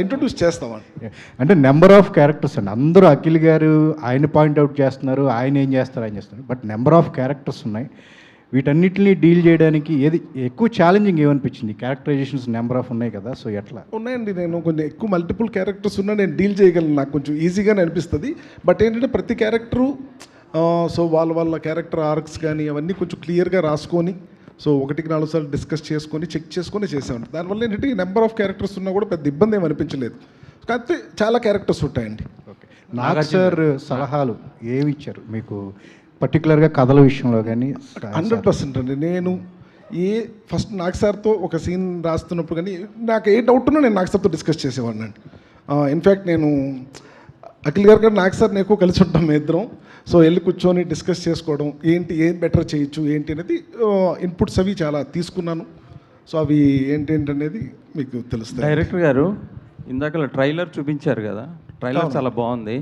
ఇంట్రడ్యూస్ చేస్తామండి. అంటే నెంబర్ ఆఫ్ క్యారెక్టర్స్ అండి. అందరూ అఖిల్ గారు ఆయన పాయింట్అవుట్ చేస్తున్నారు, ఆయన ఏం చేస్తారు, ఆయన చేస్తున్నారు. బట్ నెంబర్ ఆఫ్ క్యారెక్టర్స్ ఉన్నాయి. వీటన్నిటిని డీల్ చేయడానికి ఏది ఎక్కువ ఛాలెంజింగ్ ఏమనిపించింది? క్యారెక్టరైజేషన్స్ నెంబర్ ఆఫ్ ఉన్నాయి కదా, సో ఎట్లా? ఉన్నాయండి. నేను కొంచెం ఎక్కువ మల్టిపుల్ క్యారెక్టర్స్ ఉన్నా నేను డీల్ చేయగలను, నాకు కొంచెం ఈజీగానే అనిపిస్తుంది. బట్ ఏంటంటే ప్రతి క్యారెక్టరు సో వాళ్ళ క్యారెక్టర్ ఆర్క్స్ కానీ అవన్నీ కొంచెం క్లియర్గా రాసుకొని సో 1-4 సార్లు డిస్కస్ చేసుకొని చెక్ చేసుకొని చేసామండి. దానివల్ల ఏంటంటే ఈ నెంబర్ ఆఫ్ క్యారెక్టర్స్ ఉన్నా కూడా పెద్ద ఇబ్బంది ఏమి అనిపించలేదు. కాకపోతే చాలా క్యారెక్టర్స్ ఉంటాయండి. ఓకే, నాగ్ సార్ సలహాలు ఏమి ఇచ్చారు మీకు పర్టికులర్గా కథల విషయంలో కానీ? 100% అండి. నేను ఫస్ట్ నాగ్ సార్తో ఒక సీన్ రాస్తున్నప్పుడు కానీ నాకు ఏ డౌట్ ఉన్నా నేను నాగ్ సార్తో డిస్కస్ చేసేవాడిని అండి. ఇన్ఫ్యాక్ట్ నేను అఖిల్ గారు కూడా నాగ్ సార్ని ఎక్కువ కలిసి ఉంటాం మేము ఇద్దరం. సో వెళ్ళి కూర్చొని డిస్కస్ చేసుకోవడం, ఏం బెటర్ చేయొచ్చు ఏంటి అనేది ఇన్పుట్స్ అవి చాలా తీసుకున్నాను. సో అవి ఏంటనేది మీకు తెలుస్తుంది. డైరెక్టర్ గారు ఇందాక ట్రైలర్ చూపించారు కదా, ట్రైలర్ చాలా బాగుంది.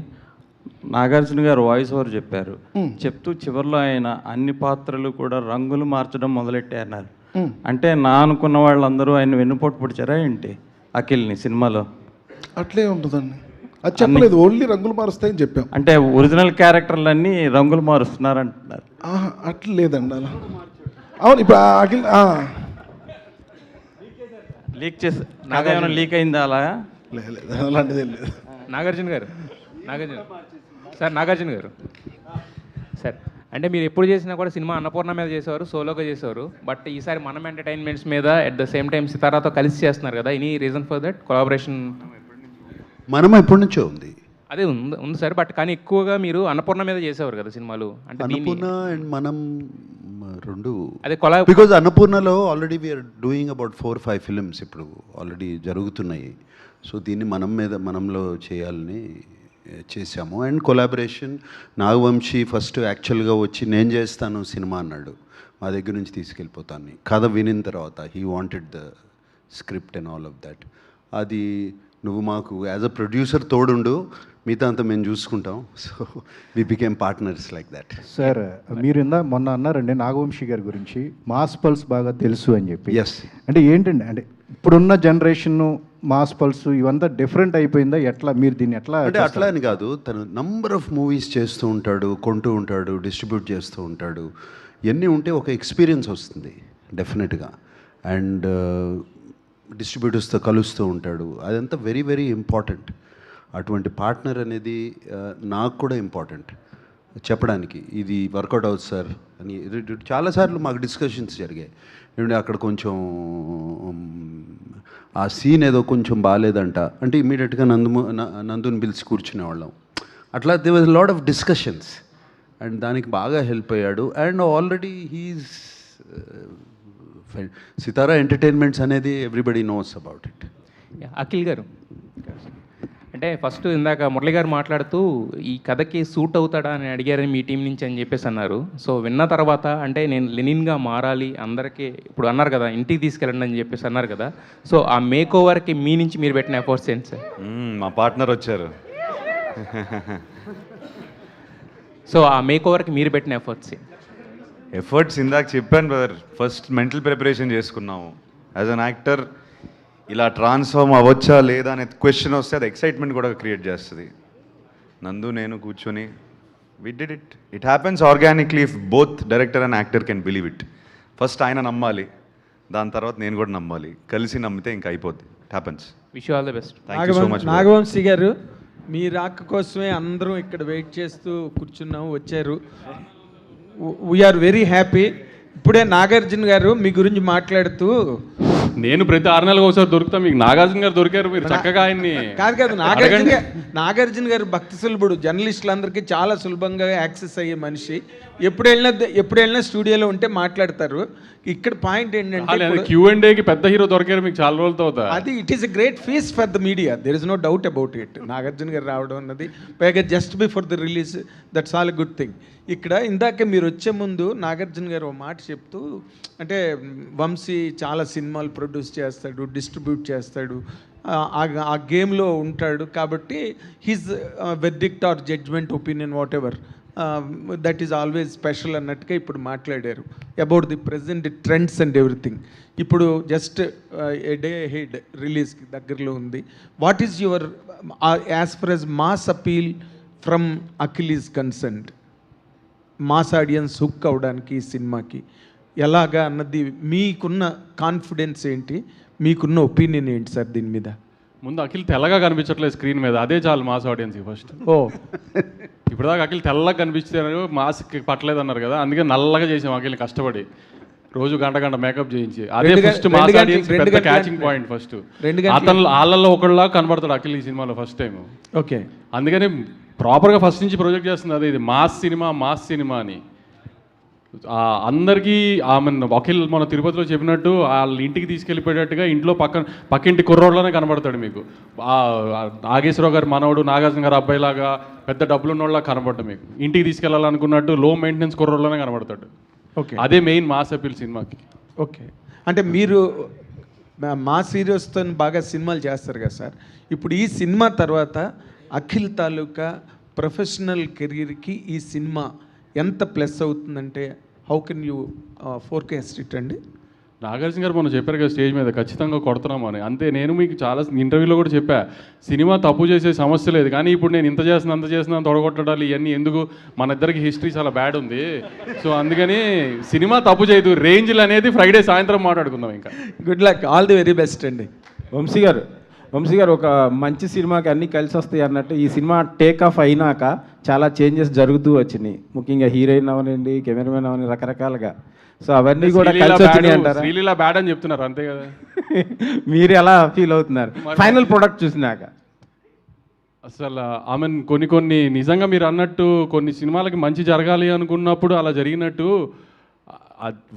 నాగార్జున గారు వాయిస్ ఓవర్ చెప్పారు. చెప్తూ చివరిలో ఆయన అన్ని పాత్రలు కూడా రంగులు మార్చడం మొదలెట్టారు. అంటే నా అనుకున్న వాళ్ళందరూ ఆయన వెన్నుపోటు పొడిచారా ఏంటి అఖిల్ని సినిమాలో? అట్లే ఉంటుందండి, అది చెప్పలేదు, ఓన్లీ రంగులు మారుస్తాయని చెప్పాం. అంటే ఒరిజినల్ క్యారెక్టర్లన్నీ రంగులు మారుస్తున్నారు అంటున్నారు. అట్లా లేదండి అలా. అవును, ఇప్పుడు అఖిల్ లీక్ చేసి నాకేమైనా లీక్ అయిందా అలా? లేదు, అలాంటిది లేదు. నాగార్జున గారు నాగార్జున గారు సార్, అంటే మీరు ఎప్పుడు చేసినా కూడా సినిమా అన్నపూర్ణ మీద చేసేవారు, సోలోగా చేసేవారు. బట్ ఈసారి మనం ఎంటర్టైన్మెంట్స్ మీద అట్ ద సేమ్ టైం సితారాతో కలిసి చేస్తున్నారు కదా, any reason for that collaboration? మనం ఎప్పటి నుంచో ఉంది, అదే ఉంది సార్. బట్ కానీ ఎక్కువగా మీరు అన్నపూర్ణ మీద చేసేవారు కదా సినిమాలు. అంటే అన్నపూర్ణ అండ్ మనం రెండు అదే బికాజ్ అన్నపూర్ణలో already we are doing about 4-5 films ఇప్పుడు ఆల్రెడీ జరుగుతున్నాయి. సో దీన్ని మనంలో చేయాలని చేశాము. అండ్ కొలాబరేషన్ నాగవంశీ ఫస్ట్ యాక్చువల్గా వచ్చి నేను చేస్తాను సినిమా అన్నాడు, మా దగ్గర నుంచి తీసుకెళ్ళిపోతాను. కథ వినిన తర్వాత he wanted the script and all of that. అది నువ్వు మాకు యాజ్ అ ప్రొడ్యూసర్ తోడుండు, మిగతా అంతా మేము చూసుకుంటాం. So we became partners like that. Sir మీరు మొన్న అన్నారండి నాగవంశీ గారి గురించి మాస్ పల్స్ బాగా తెలుసు అని చెప్పి. ఎస్, అంటే ఏంటండి, అంటే ఇప్పుడున్న జనరేషన్ మాస్ పల్స్ ఇవంతా డిఫరెంట్ అయిపోయిందా? ఎట్లా మీరు దీన్ని ఎట్లా? అంటే అట్లా అని కాదు, తను నంబర్ ఆఫ్ మూవీస్ చేస్తూ ఉంటాడు, కొంటూ ఉంటాడు, డిస్ట్రిబ్యూట్ చేస్తూ ఉంటాడు. ఇవన్నీ ఉంటే ఒక ఎక్స్పీరియన్స్ వస్తుంది డెఫినెట్గా. అండ్ డిస్ట్రిబ్యూటర్స్తో కలుస్తూ ఉంటాడు, అదంతా వెరీ వెరీ ఇంపార్టెంట్. అటువంటి పార్ట్నర్ అనేది నాకు కూడా ఇంపార్టెంట్ చెప్పడానికి. ఇది వర్కౌట్ అవుతుంది సార్ అని చాలాసార్లు మాకు డిస్కషన్స్ జరిగాయి. ఏమంటే అక్కడ కొంచెం ఆ సీన్ ఏదో కొంచెం బాగాలేదంట అంటే ఇమీడియట్గా నందుని పిలిచి కూర్చునేవాళ్ళం. అట్లా they was lot of discussions and దానికి బాగా హెల్ప్ అయ్యాడు. And already he is Sithara entertainments అనేది everybody knows about it. Akhil garu, అంటే ఫస్ట్ ఇందాక మురళి గారు మాట్లాడుతూ ఈ కథకి సూట్ అవుతాడా అని అడిగారని మీ టీం నుంచి అని చెప్పేసి అన్నారు. సో విన్న తర్వాత అంటే నేను లెనిన్గా మారాలి అందరికీ ఇప్పుడు అన్నారు కదా, ఇంటికి తీసుకెళ్ళండి అని చెప్పేసి అన్నారు కదా. సో ఆ మేక్ ఓవర్కి మీ నుంచి మీరు పెట్టిన ఎఫర్ట్స్ ఏంటి సార్? మా పార్ట్నర్ వచ్చారు. సో ఆ మేక్ ఓవర్కి మీరు పెట్టిన ఎఫర్ట్స్ ఇందాక చెప్పాను బ్రదర్. ఫస్ట్ మెంటల్ ప్రిపరేషన్ చేసుకున్నాము. యాజ్ అన్ యాక్టర్ ఇలా ట్రాన్స్ఫార్మ్ అవ్వచ్చా లేదా అనే క్వశ్చన్ వస్తే అది ఎక్సైట్మెంట్ కూడా క్రియేట్ చేస్తుంది. నందు నేను కూర్చొని we did it. It happens organically if both director and actor can believe it. First ఆయన నమ్మాలి, దాని తర్వాత నేను కూడా నమ్మాలి. కలిసి నమ్మితే ఇంకా అయిపోద్ది. It happens. Wish you all the best. Thank you so much. Nagavamsi garu, మీ రాక కోసమే అందరం ఇక్కడ వెయిట్ చేస్తూ కూర్చున్నాము, వచ్చారు. We are very happy. ఇప్పుడే నాగార్జున గారు మీ గురించి మాట్లాడుతూ, నేను ప్రతి 6 నెలలకు ఒకసారి దొరుకుతా, మీకు నాగార్జున గారు దొరికారు, మీరు చక్కగా ఆయన్ని. కాదు నాగార్జున గారు భక్తి సులభుడు, జర్నలిస్టులందరికీ చాలా సులభంగా యాక్సెస్ అయ్యే మనిషి. ఎప్పుడు వెళ్ళినా స్టూడియోలో ఉంటే మాట్లాడతారు. ఇక్కడ పాయింట్ ఏంటంటే Q&Aకి పెద్ద హీరో దొరికారు మీకు చాలా రోజులతో. అది it is a great feast for the media, there is no doubt about it. Nagarjuna garu రావడం అన్నది పైగా just before the release, that's all a good thing. ఇక్కడ ఇందాక మీరు వచ్చే ముందు నాగార్జున గారు ఒక మాట చెప్తూ, అంటే వంశీ చాలా సినిమాలు ప్రొడ్యూస్ చేస్తాడు, డిస్ట్రిబ్యూట్ చేస్తాడు, ఆ గేమ్లో ఉంటాడు కాబట్టి his verdict or judgement opinion whatever that is always special అన్నట్టుగా ఇప్పుడు మాట్లాడారు about the present trends and everything. ఇప్పుడు జస్ట్ ఏ డే హెడ్ రిలీజ్కి దగ్గరలో ఉంది. What is your as far as mass appeal from Akhil is concerned, mass audience hook అవడానికి ఈ సినిమాకి ఎలాగా అన్నది మీకున్న కాన్ఫిడెన్స్ ఏంటి, మీకున్న ఒపీనియన్ ఏంటి సార్ దీని మీద? ముందు అఖిల్ తెల్లగా కనిపించట్లేదు స్క్రీన్ మీద, అదే చాలు మాస్ ఆడియన్స్కి ఫస్ట్. ఓ ఇప్పుడు దాకా అఖిల్ తెల్లగా కనిపిస్తారు, మాస్కి పట్టలేదు అన్నారు కదా, అందుకే నల్లగా చేసాం అఖిల్ని కష్టపడి, రోజు గంట మేకప్ చేయించి. అదే ఫస్ట్ మాస్ ఆడియన్స్ పెద్ద క్యాచింగ్ పాయింట్. ఫస్ట్ అతను వాళ్ళల్లో ఒకళ్ళలా కనబడతాడు అఖిల్ ఈ సినిమాలో ఫస్ట్ టైం. ఓకే, అందుకని ప్రాపర్గా ఫస్ట్ నుంచి ప్రొజెక్ట్ చేస్తుంది అదే, ఇది మాస్ సినిమా అని అందరికీ. ఆమె అఖిల్ మన తిరుపతిలో చెప్పినట్టు వాళ్ళ ఇంటికి తీసుకెళ్ళిపోయేటట్టుగా ఇంట్లో పక్కింటి కుర్రోడ్లోనే కనబడతాడు మీకు. నాగేశ్వరరావు గారు మనవడు, నాగార్జున గారు అబ్బాయిలాగా పెద్ద డబ్బులు ఉన్నోళ్ళ కనబడ్డా మీకు. ఇంటికి తీసుకెళ్ళాలనుకున్నట్టు లో మెయింటెనెన్స్ కుర్రోడ్లోనే కనబడతాడు. ఓకే, అదే మెయిన్ మాస్ అపీల్ సినిమాకి. ఓకే, అంటే మీరు మా హీరోస్తో బాగా సినిమాలు చేస్తారు కదా సార్. ఇప్పుడు ఈ సినిమా తర్వాత అఖిల్ తాలూకా ప్రొఫెషనల్ కెరీర్కి ఈ సినిమా ఎంత ప్లస్ అవుతుందంటే how can you forecast it అండి? నాగార్జున గారు మొన్న చెప్పారు కదా స్టేజ్ మీద, ఖచ్చితంగా కొడుతున్నాం అని. అంతే, నేను మీకు చాలా ఇంటర్వ్యూలో కూడా చెప్పా, సినిమా తప్పు చేసే సమస్య లేదు, కానీ ఇప్పుడు నేను ఇంత చేస్తున్నా తొడగొట్టడాలు ఇవన్నీ ఎందుకు, మన ఇద్దరికి హిస్టరీ చాలా బ్యాడ్ ఉంది. సో అందుకని సినిమా తప్పు చేయదు, రేంజ్లు అనేది ఫ్రైడే సాయంత్రం మాట్లాడుకుందాం. ఇంకా good luck, all the very best అండి. వంశీ గారు ఒక మంచి సినిమాకి అన్నీ కలిసి వస్తాయి అన్నట్టు ఈ సినిమా టేక్ ఆఫ్ అయినాక చాలా చేంజెస్ జరుగుతూ వచ్చినాయి, ముఖ్యంగా హీరోయిన్ అవనండి, కెమెరామెన్ అవని, రకరకాలుగా. సో అవన్నీ కూడా కలిసి వచ్చినాయి అంటారా? శ్రీలీల బ్యాడ్ అని చెప్తున్నారు అంతే కదా. మీరు ఎలా ఫీల్ అవుతున్నారు ఫైనల్ ప్రోడక్ట్ చూసినాక? అసలు ఆమె కొన్ని నిజంగా మీరు అన్నట్టు కొన్ని సినిమాలకి మంచి జరగాలి అనుకున్నప్పుడు అలా జరిగినట్టు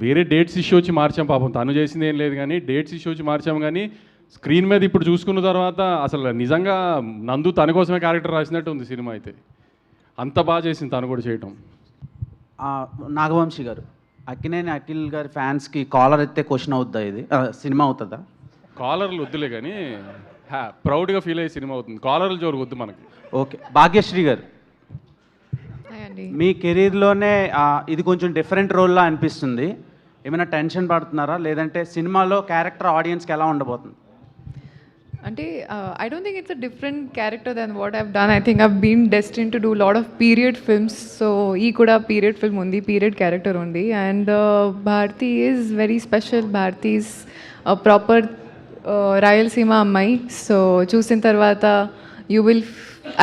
వేరే డేట్స్ ఇష్యూ వచ్చి మార్చాం. పాపం తను చేసింది ఏం లేదు, కానీ డేట్స్ ఇష్యూ వచ్చి మార్చాం. కానీ స్క్రీన్ మీద ఇప్పుడు చూసుకున్న తర్వాత అసలు నిజంగా నందు తన కోసమే క్యారెక్టర్ రాసినట్టు ఉంది సినిమా అయితే. అంత బాగా చేసింది తను కూడా చేయటం. నాగవంశీ గారు, అక్కినేని అఖిల్ గారి ఫ్యాన్స్కి కాలర్ ఎత్తే క్వశ్చన్ అవుతుందా ఇది సినిమా అవుతుందా? కాలర్లు వద్దులే కానీ ప్రౌడ్గా ఫీల్ అయ్యే సినిమా అవుతుంది, కాలర్లు జోరు వద్దు మనకి. ఓకే, భాగ్యశ్రీ గారు, మీ కెరీర్లోనే ఇది కొంచెం డిఫరెంట్ రోల్లా అనిపిస్తుంది, ఏమైనా టెన్షన్ పడుతున్నారా, లేదంటే సినిమాలో క్యారెక్టర్ ఆడియన్స్కి ఎలా ఉండబోతుంది? అంటే I don't think it's a different character than what I've done. I think I've been destined to do a lot of period films. So ee kuda period film undi, period character undi, and Bharti is very special. Bharti is a proper Rayalaseema ammai. So chusin tarvata you will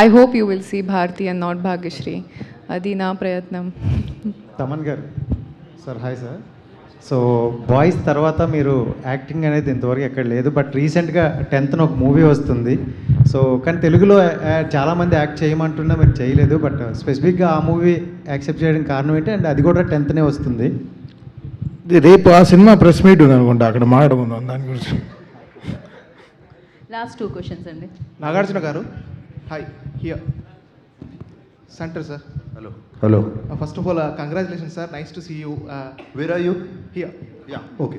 I hope you will see Bharti and not Bhagyashree. Adi na prayatnam. Thaman గారు sir, hi sir. So boys తర్వాత మీరు acting అనేది ఇంతవరకు ఎక్కడ లేదు, but రీసెంట్గా 10th ఒక movie వస్తుంది. సో కానీ తెలుగులో చాలామంది యాక్ట్ చేయమంటున్నా మీరు చేయలేదు, బట్ స్పెసిఫిక్గా ఆ మూవీ యాక్సెప్ట్ చేయడానికి కారణం ఏంటి? అండ్ అది కూడా 10th వస్తుంది. రేపు ఆ సినిమా ప్రెస్ మీట్ ఉంది అనుకుంటా, అక్కడ మాట్లాడుకుందాం దాని గురించి. లాస్ట్ 2 క్వశ్చన్స్ అండి. Nagarjuna garu, hi. Here centre sir. Hello. First of all congratulation sir, nice to see you. Where are you? Here. Yeah, okay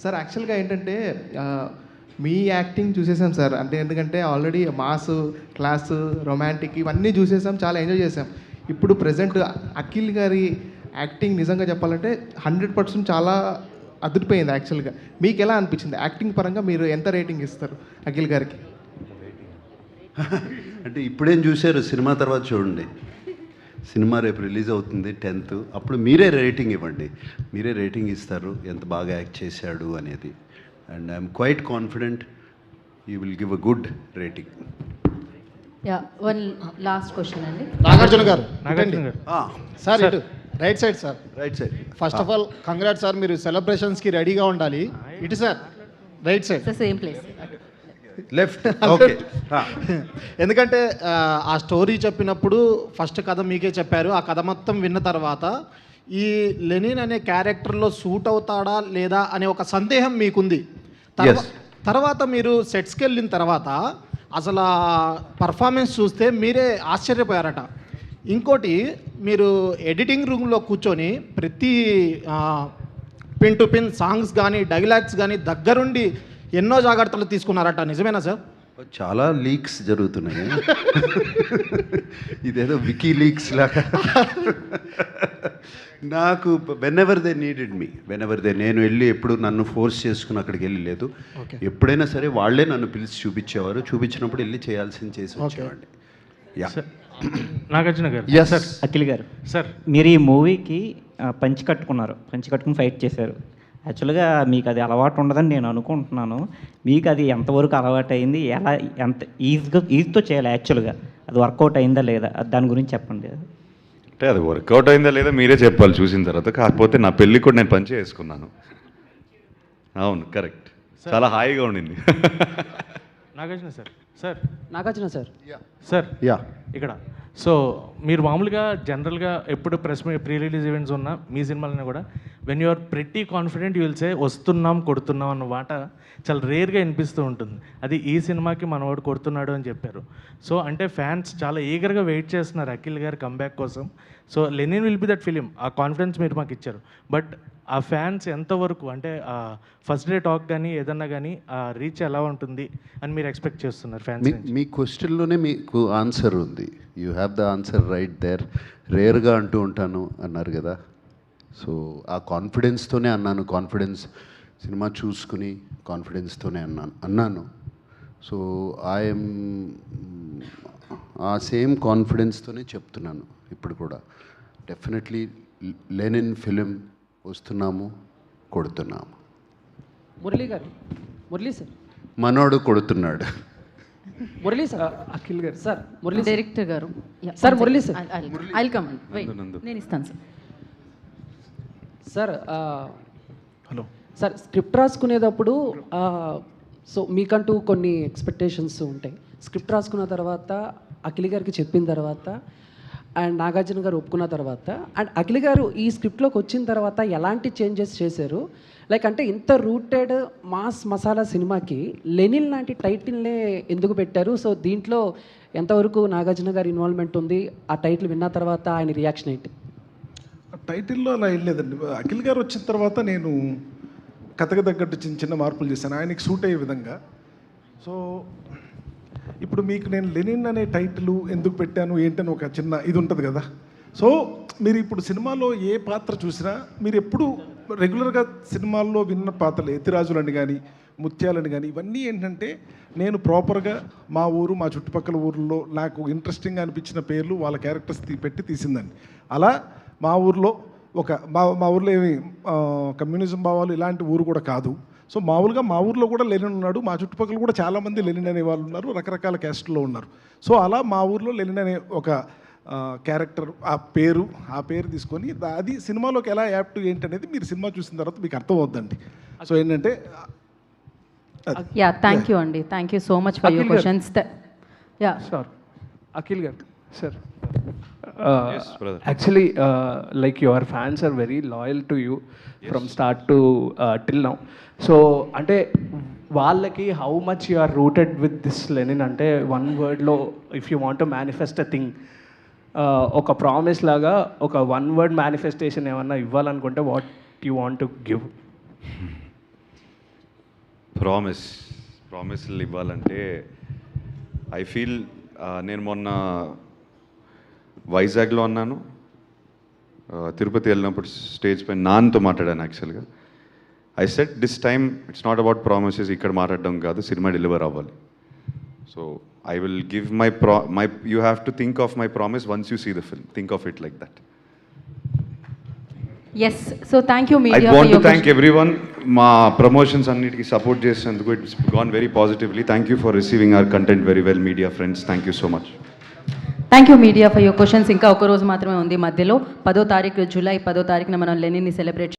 sir. యాక్చువల్గా ఏంటంటే మీ యాక్టింగ్ చూసేసాం సార్, అంటే ఎందుకంటే ఆల్రెడీ మాస్, క్లాస్, రొమాంటిక్ ఇవన్నీ చూసేసాం, చాలా ఎంజాయ్ చేసాం. ఇప్పుడు ప్రజెంట్ అఖిల్ గారి యాక్టింగ్ నిజంగా చెప్పాలంటే 100% చాలా అదిరిపోయింది. యాక్చువల్గా మీకు ఎలా అనిపించింది యాక్టింగ్ పరంగా? మీరు ఎంత రేటింగ్ ఇస్తారు అఖిల్ గారికి? అంటే ఇప్పుడేం చూశారు, సినిమా తర్వాత చూడండి. సినిమా రేపు రిలీజ్ అవుతుంది 10th, అప్పుడు మీరే రేటింగ్ ఇవ్వండి, మీరే రేటింగ్ ఇస్తారు ఎంత బాగా యాక్ట్ చేశాడు అనేది. And I'm quite confident you will give a good rating. Yeah, one last question అండి. నాగార్జున గారు, సార్ ఇటు right side sir. Right side. First of all congrats sir, మీరు సెలబ్రేషన్స్కి రెడీగా ఉండాలి. ఇటు sir, right side. Same place. Left. Okay. ఎందుకంటే ఆ story చెప్పినప్పుడు ఫస్ట్ కథ మీకే చెప్పారు, ఆ కథ మొత్తం విన్న తర్వాత ఈ లెనిన్ అనే క్యారెక్టర్లో సూట్ అవుతాడా లేదా అనే ఒక సందేహం మీకుంది. తర్వాత మీరు సెట్స్కి వెళ్ళిన తర్వాత అసలు పర్ఫార్మెన్స్ చూస్తే మీరే ఆశ్చర్యపోయారట. ఇంకోటి, మీరు ఎడిటింగ్ రూమ్లో కూర్చొని ప్రతి పిన్ టు పిన్ సాంగ్స్ కానీ డైలాగ్స్ కానీ దగ్గరుండి ఎన్నో జాగ్రత్తలు తీసుకున్నారట, నిజమేనా సార్? చాలా లీక్స్ జరుగుతున్నాయి, ఇదేదో వికీ లీక్స్ లాగా. నాకు whenever they needed me, whenever they, నేను వెళ్ళి ఎప్పుడు నన్ను ఫోర్స్ చేసుకుని అక్కడికి వెళ్ళి లేదు. ఎప్పుడైనా సరే వాళ్ళే నన్ను పిలిచి చూపించేవారు, చూపించినప్పుడు వెళ్ళి చేయాల్సింది చేసి వచ్చేవాడిని. యా. నాగార్జున గారు. సార్. అఖిల్ గారు సార్, మీరు ఈ మూవీకి పంచి కట్టుకుని ఫైట్ చేశారు. యాక్చువల్గా మీకు అది అలవాటు ఉండదని నేను అనుకుంటున్నాను. మీకు అది ఎంతవరకు అలవాటు అయింది, ఎలా ఎంత ఈజీతో చేయాలి యాక్చువల్గా, అది వర్కౌట్ అయిందా లేదా, దాని గురించి చెప్పండి. అంటే అది వర్కౌట్ అయిందా లేదా మీరే చెప్పాలి చూసిన తర్వాత. కాకపోతే నా పెళ్ళి కూడా నేను పంచి వేసుకున్నాను. అవును, కరెక్ట్. చాలా హాయిగా ఉండింది. Nagarjuna sir Nagarjuna sir yeah ఇక్కడ సో మీరు మామూలుగా జనరల్గా ఎప్పుడు ప్రీ రిలీజ్ ఈవెంట్స్ ఉన్నా మీ సినిమాలనే కూడా when you are pretty confident you will say వస్తున్నాం కొడుతున్నాం అన్న మాట చాలా రేర్గా వినిపిస్తూ ఉంటుంది. అది ఈ సినిమాకి మనవాడు కొడుతున్నాడు అని చెప్పారు. సో అంటే ఫ్యాన్స్ చాలా ఈగర్గా వెయిట్ చేస్తున్నారు అఖిల్ గారి కంబ్యాక్ కోసం. So Lenin will be that film, ఆ కాన్ఫిడెన్స్ మీరు మాకు ఇచ్చారు. బట్ ఆ ఫ్యాన్స్ ఎంతవరకు అంటే ఫస్ట్ డే టాక్ కానీ ఏదన్నా కానీ ఆ రీచ్ ఎలా ఉంటుంది అని మీరు ఎక్స్పెక్ట్ చేస్తున్నారు ఫ్యాన్స్? మీ క్వశ్చన్లోనే మీకు ఆన్సర్ ఉంది. You have the answer right there. రేర్గా అంటూ ఉంటాను అన్నారు కదా, సో ఆ కాన్ఫిడెన్స్తోనే అన్నాను. కాన్ఫిడెన్స్ సినిమా చూసుకుని కాన్ఫిడెన్స్తోనే అన్నాను. సో ఐఎమ్ ఆ సేమ్ కాన్ఫిడెన్స్తోనే చెప్తున్నాను ఇప్పుడు కూడా. డెఫినెట్లీ లెనిన్ ఫిలిం వస్తున్నాము, కొడుతున్నాము. మురళీ సార్ మనోడు కొడుతున్నాడు. Murali sir Akhil garu sir Murali director garu sir Murali sir I'll come నేను ఇస్తాను సార్. హలో సార్, స్క్రిప్ట్ రాసుకునేటప్పుడు సో మీకంటూ కొన్ని ఎక్స్పెక్టేషన్స్ ఉంటాయి. స్క్రిప్ట్ రాసుకున్న తర్వాత అఖిల్ గారికి చెప్పిన తర్వాత అండ్ నాగార్జున గారు ఒప్పుకున్న తర్వాత అండ్ అఖిల్ గారు ఈ స్క్రిప్ట్లోకి వచ్చిన తర్వాత ఎలాంటి చేంజెస్ చేశారు? లైక్ అంటే ఇంత రూటెడ్ మాస్ మసాలా సినిమాకి లెనిన్ లాంటి టైటిల్నే ఎందుకు పెట్టారు? సో దీంట్లో ఎంతవరకు నాగార్జున గారి ఇన్వాల్వ్మెంట్ ఉంది? ఆ టైటిల్ విన్న తర్వాత ఆయన రియాక్షన్ ఏంటి? టైటిల్లో అలా ఏం లేదండి. అఖిల్ గారు వచ్చిన తర్వాత నేను కథకు తగ్గట్టు చిన్న చిన్న మార్పులు చేశాను ఆయనకి సూట్ అయ్యే విధంగా. సో ఇప్పుడు మీకు నేను లెనిన్ అనే టైటిల్ ఎందుకు పెట్టాను ఏంటని ఒక చిన్న ఇది ఉంటుంది కదా. సో మీరు ఇప్పుడు సినిమాలో ఏ పాత్ర చూసినా మీరు ఎప్పుడు రెగ్యులర్గా సినిమాల్లో విన్న పాత్రలు ఎత్తిరాజులని కానీ ముత్యాలని కానీ ఇవన్నీ ఏంటంటే నేను ప్రాపర్గా మా ఊరు మా చుట్టుపక్కల ఊర్లో నాకు ఇంట్రెస్టింగ్గా అనిపించిన పేర్లు వాళ్ళ క్యారెక్టర్స్ పెట్టి తీసిందండి. అలా మా ఊర్లో మా ఊర్లో ఏమి కమ్యూనిజం భావాలు ఇలాంటి ఊరు కూడా కాదు. సో మామూలుగా మా ఊర్లో కూడా లెనిన్ ఉన్నాడు, మా చుట్టుపక్కల కూడా చాలామంది లెనిన్ అనే వాళ్ళు ఉన్నారు, రకరకాల క్యాస్ట్లో ఉన్నారు. సో అలా మా ఊర్లో లెనిన్ అనే ఒక క్యారెక్టర్ ఆ పేరు తీసుకొని అది సినిమాలోకి ఎలా యాప్ట్ ఏంటనేది మీరు సినిమా చూసిన తర్వాత మీకు అర్థమవుద్దండి. సో ఏంటంటే థ్యాంక్ యూ అండి, thank you so much for your questions. Sir Akhil garu sir actually like your fans are very loyal to you from start to till now. So అంటే వాళ్ళకి how much you are rooted with this Lenin అంటే one word లో if you want to manifest a thing ఒక promise లాగా ఒక one word manifestation ఏమన్నా ఇవ్వాలనుకుంటే what you want to give? ప్రామిస్లు ఇవ్వాలంటే ఐ ఫీల్ నేను మొన్న వైజాగ్లో అన్నాను, తిరుపతి వెళ్ళినప్పుడు స్టేజ్ పైన నాన్నతో మాట్లాడాను. యాక్చువల్గా I set this time it's not about promises, ఇక్కడ మాట్లాడడం కాదు, సినిమా డెలివర్ అవ్వాలి. So I will give my you have to think of my promise once you see the film, think of it like that. Yes, so thank you media. I want to thank everyone మా promotions అన్నిటికీ support చేసినందుకు. It's gone very positively. Thank you for receiving our content very well media friends. Thank you so much. Thank you media for your questions. ఇంకా ఒక రోజు మాత్రమే ఉంది మధ్యలో. 10వ తారీఖు జూలై 10వ తారీఖున మనం లెనిన్ని సెలబ్రేట్